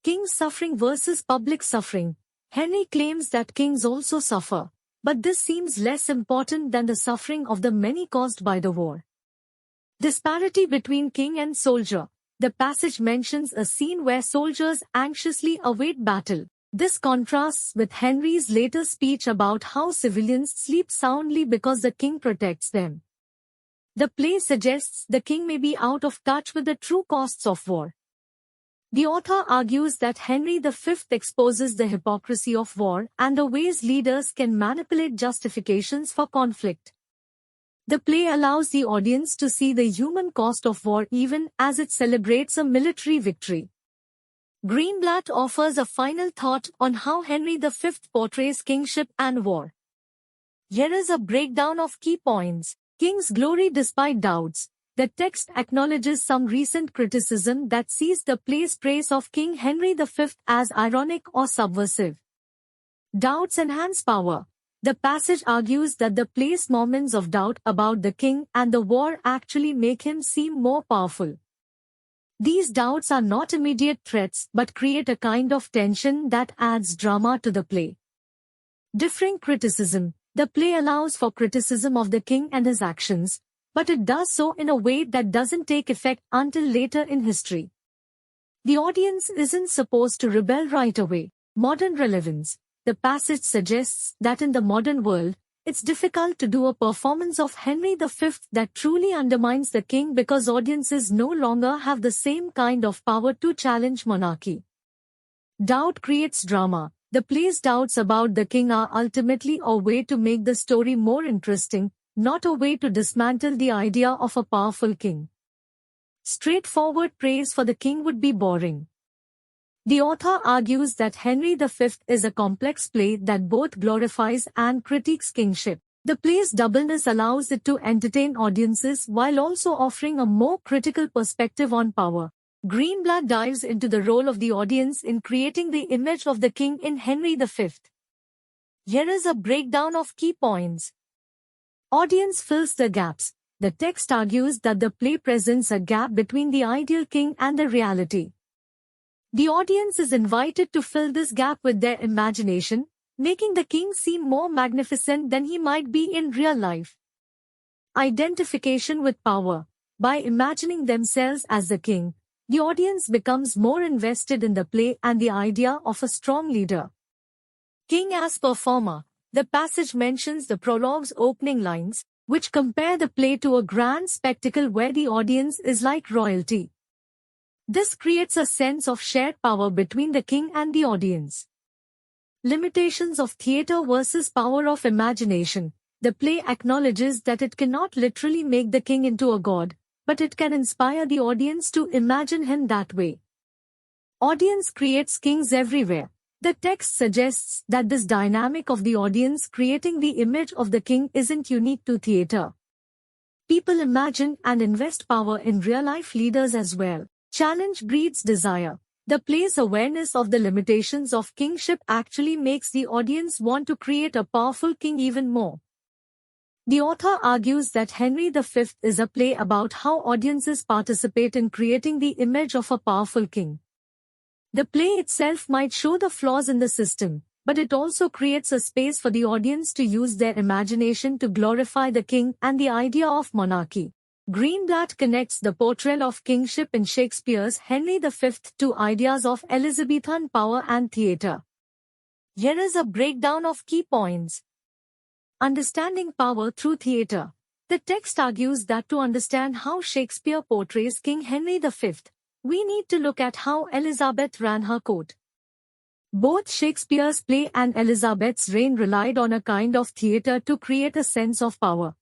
King's suffering versus public suffering. Henry claims that kings also suffer, but this seems less important than the suffering of the many caused by the war. Disparity between king and soldier. The passage mentions a scene where soldiers anxiously await battle. This contrasts with Henry's later speech about how civilians sleep soundly because the king protects them. The play suggests the king may be out of touch with the true costs of war. The author argues that Henry V exposes the hypocrisy of war and the ways leaders can manipulate justifications for conflict. The play allows the audience to see the human cost of war even as it celebrates a military victory. Greenblatt offers a final thought on how Henry V portrays kingship and war. Here is a breakdown of key points. King's glory despite doubts. The text acknowledges some recent criticism that sees the play's praise of King Henry V as ironic or subversive. Doubts enhance power. The passage argues that the play's moments of doubt about the king and the war actually make him seem more powerful. These doubts are not immediate threats but create a kind of tension that adds drama to the play. Differing criticism. The play allows for criticism of the king and his actions, but it does so in a way that doesn't take effect until later in history. The audience isn't supposed to rebel right away. Modern relevance. The passage suggests that in the modern world, it's difficult to do a performance of Henry V that truly undermines the king because audiences no longer have the same kind of power to challenge monarchy. Doubt creates drama. The play's doubts about the king are ultimately a way to make the story more interesting, not a way to dismantle the idea of a powerful king. Straightforward praise for the king would be boring. The author argues that Henry V is a complex play that both glorifies and critiques kingship. The play's doubleness allows it to entertain audiences while also offering a more critical perspective on power. Greenblatt dives into the role of the audience in creating the image of the king in Henry V. Here is a breakdown of key points. Audience fills the gaps. The text argues that the play presents a gap between the ideal king and the reality. The audience is invited to fill this gap with their imagination, making the king seem more magnificent than he might be in real life. Identification with power. By imagining themselves as the king, the audience becomes more invested in the play and the idea of a strong leader. King as performer. The passage mentions the prologue's opening lines, which compare the play to a grand spectacle where the audience is like royalty. This creates a sense of shared power between the king and the audience. Limitations of theatre versus power of imagination. The play acknowledges that it cannot literally make the king into a god, but it can inspire the audience to imagine him that way. Audience creates kings everywhere. The text suggests that this dynamic of the audience creating the image of the king isn't unique to theatre. People imagine and invest power in real-life leaders as well. Challenge breeds desire. The play's awareness of the limitations of kingship actually makes the audience want to create a powerful king even more. The author argues that Henry V is a play about how audiences participate in creating the image of a powerful king. The play itself might show the flaws in the system, but it also creates a space for the audience to use their imagination to glorify the king and the idea of monarchy. Greenblatt connects the portrayal of kingship in Shakespeare's Henry V to ideas of Elizabethan power and theatre. Here is a breakdown of key points. Understanding power through theatre. The text argues that to understand how Shakespeare portrays King Henry V, we need to look at how Elizabeth ran her court. Both Shakespeare's play and Elizabeth's reign relied on a kind of theatre to create a sense of power.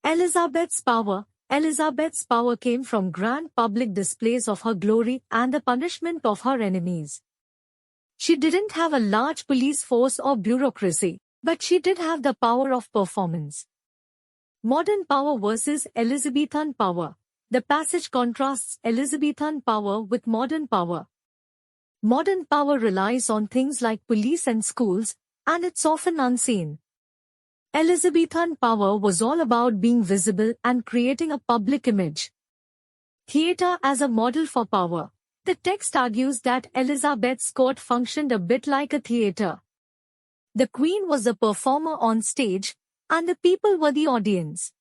Elizabeth's power came from grand public displays of her glory and the punishment of her enemies. She didn't have a large police force or bureaucracy, but she did have the power of performance. Modern power versus Elizabethan power. The passage contrasts Elizabethan power with modern power. Modern power relies on things like police and schools, and it's often unseen. Elizabethan power was all about being visible and creating a public image. Theatre as a model for power. The text argues that Elizabeth's court functioned a bit like a theatre. The queen was the performer on stage, and the people were the audience.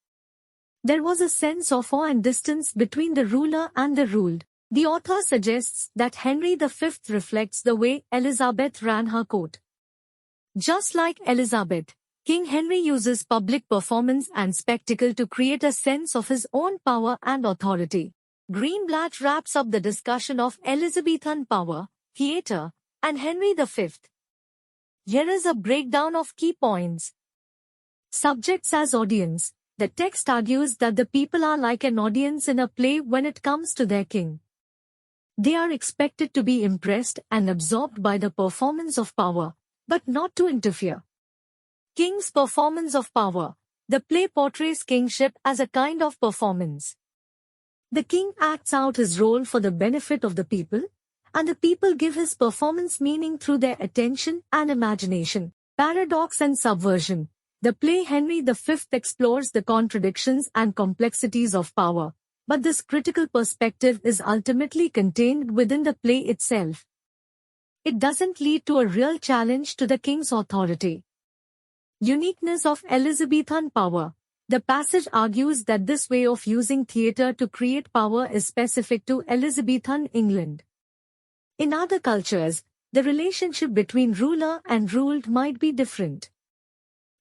There was a sense of awe and distance between the ruler and the ruled. The author suggests that Henry V reflects the way Elizabeth ran her court. Just like Elizabeth, King Henry uses public performance and spectacle to create a sense of his own power and authority. Greenblatt wraps up the discussion of Elizabethan power, theatre, and Henry V. Here is a breakdown of key points. Subjects as audience. The text argues that the people are like an audience in a play when it comes to their king. They are expected to be impressed and absorbed by the performance of power, but not to interfere. King's performance of power. The play portrays kingship as a kind of performance. The king acts out his role for the benefit of the people, and the people give his performance meaning through their attention and imagination. Paradox and subversion. The play Henry V explores the contradictions and complexities of power, but this critical perspective is ultimately contained within the play itself. It doesn't lead to a real challenge to the king's authority. Uniqueness of Elizabethan power. The passage argues that this way of using theatre to create power is specific to Elizabethan England. In other cultures, the relationship between ruler and ruled might be different.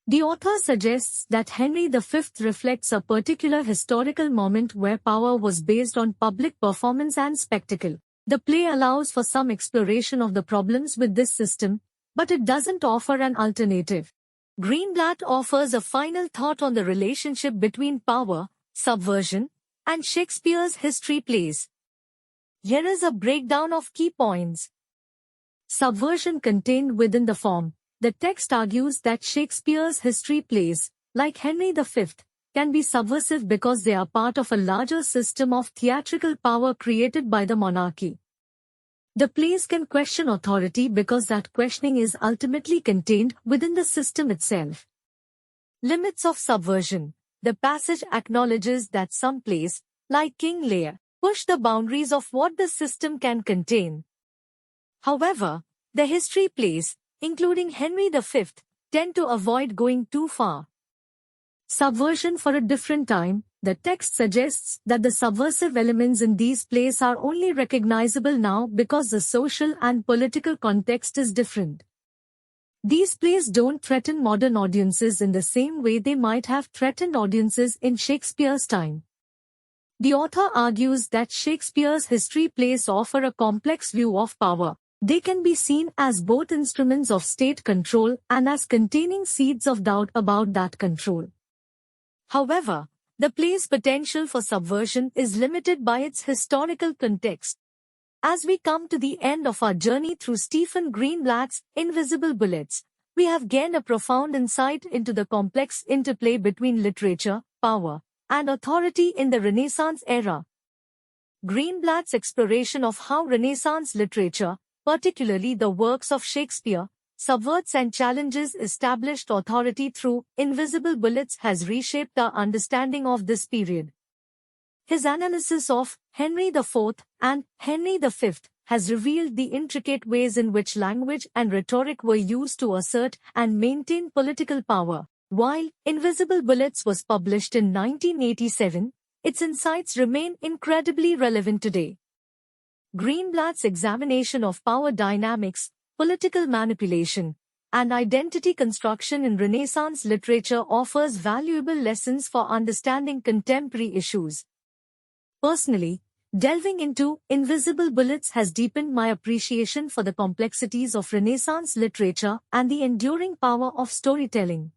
The author suggests that Henry V reflects a particular historical moment where power was based on public performance and spectacle. The play allows for some exploration of the problems with this system, but it doesn't offer an alternative. Greenblatt offers a final thought on the relationship between power, subversion, and Shakespeare's history plays. Here is a breakdown of key points. Subversion contained within the form. The text argues that Shakespeare's history plays, like Henry V, can be subversive because they are part of a larger system of theatrical power created by the monarchy. The plays can question authority because that questioning is ultimately contained within the system itself. Limits of subversion. The passage acknowledges that some plays, like King Lear, push the boundaries of what the system can contain. However, the history plays, including Henry V, tend to avoid going too far. Subversion for a different time. The text suggests that the subversive elements in these plays are only recognizable now because the social and political context is different. These plays don't threaten modern audiences in the same way they might have threatened audiences in Shakespeare's time. The author argues that Shakespeare's history plays offer a complex view of power. They can be seen as both instruments of state control and as containing seeds of doubt about that control. However, the play's potential for subversion is limited by its historical context. As we come to the end of our journey through Stephen Greenblatt's Invisible Bullets, we have gained a profound insight into the complex interplay between literature, power, and authority in the Renaissance era. Greenblatt's exploration of how Renaissance literature, particularly the works of Shakespeare, subverts and challenges established authority through Invisible Bullets has reshaped our understanding of this period. His analysis of Henry IV and Henry V has revealed the intricate ways in which language and rhetoric were used to assert and maintain political power. While Invisible Bullets was published in 1987, its insights remain incredibly relevant today. Greenblatt's examination of power dynamics, political manipulation, and identity construction in Renaissance literature offers valuable lessons for understanding contemporary issues. Personally, delving into Invisible Bullets has deepened my appreciation for the complexities of Renaissance literature and the enduring power of storytelling.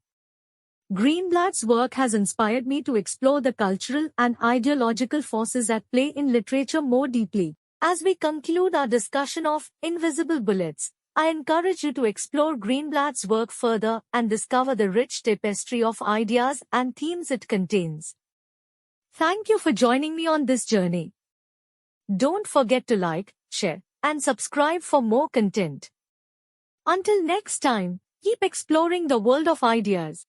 Greenblatt's work has inspired me to explore the cultural and ideological forces at play in literature more deeply. As we conclude our discussion of Invisible Bullets, I encourage you to explore Greenblatt's work further and discover the rich tapestry of ideas and themes it contains. Thank you for joining me on this journey. Don't forget to like, share, and subscribe for more content. Until next time, keep exploring the world of ideas.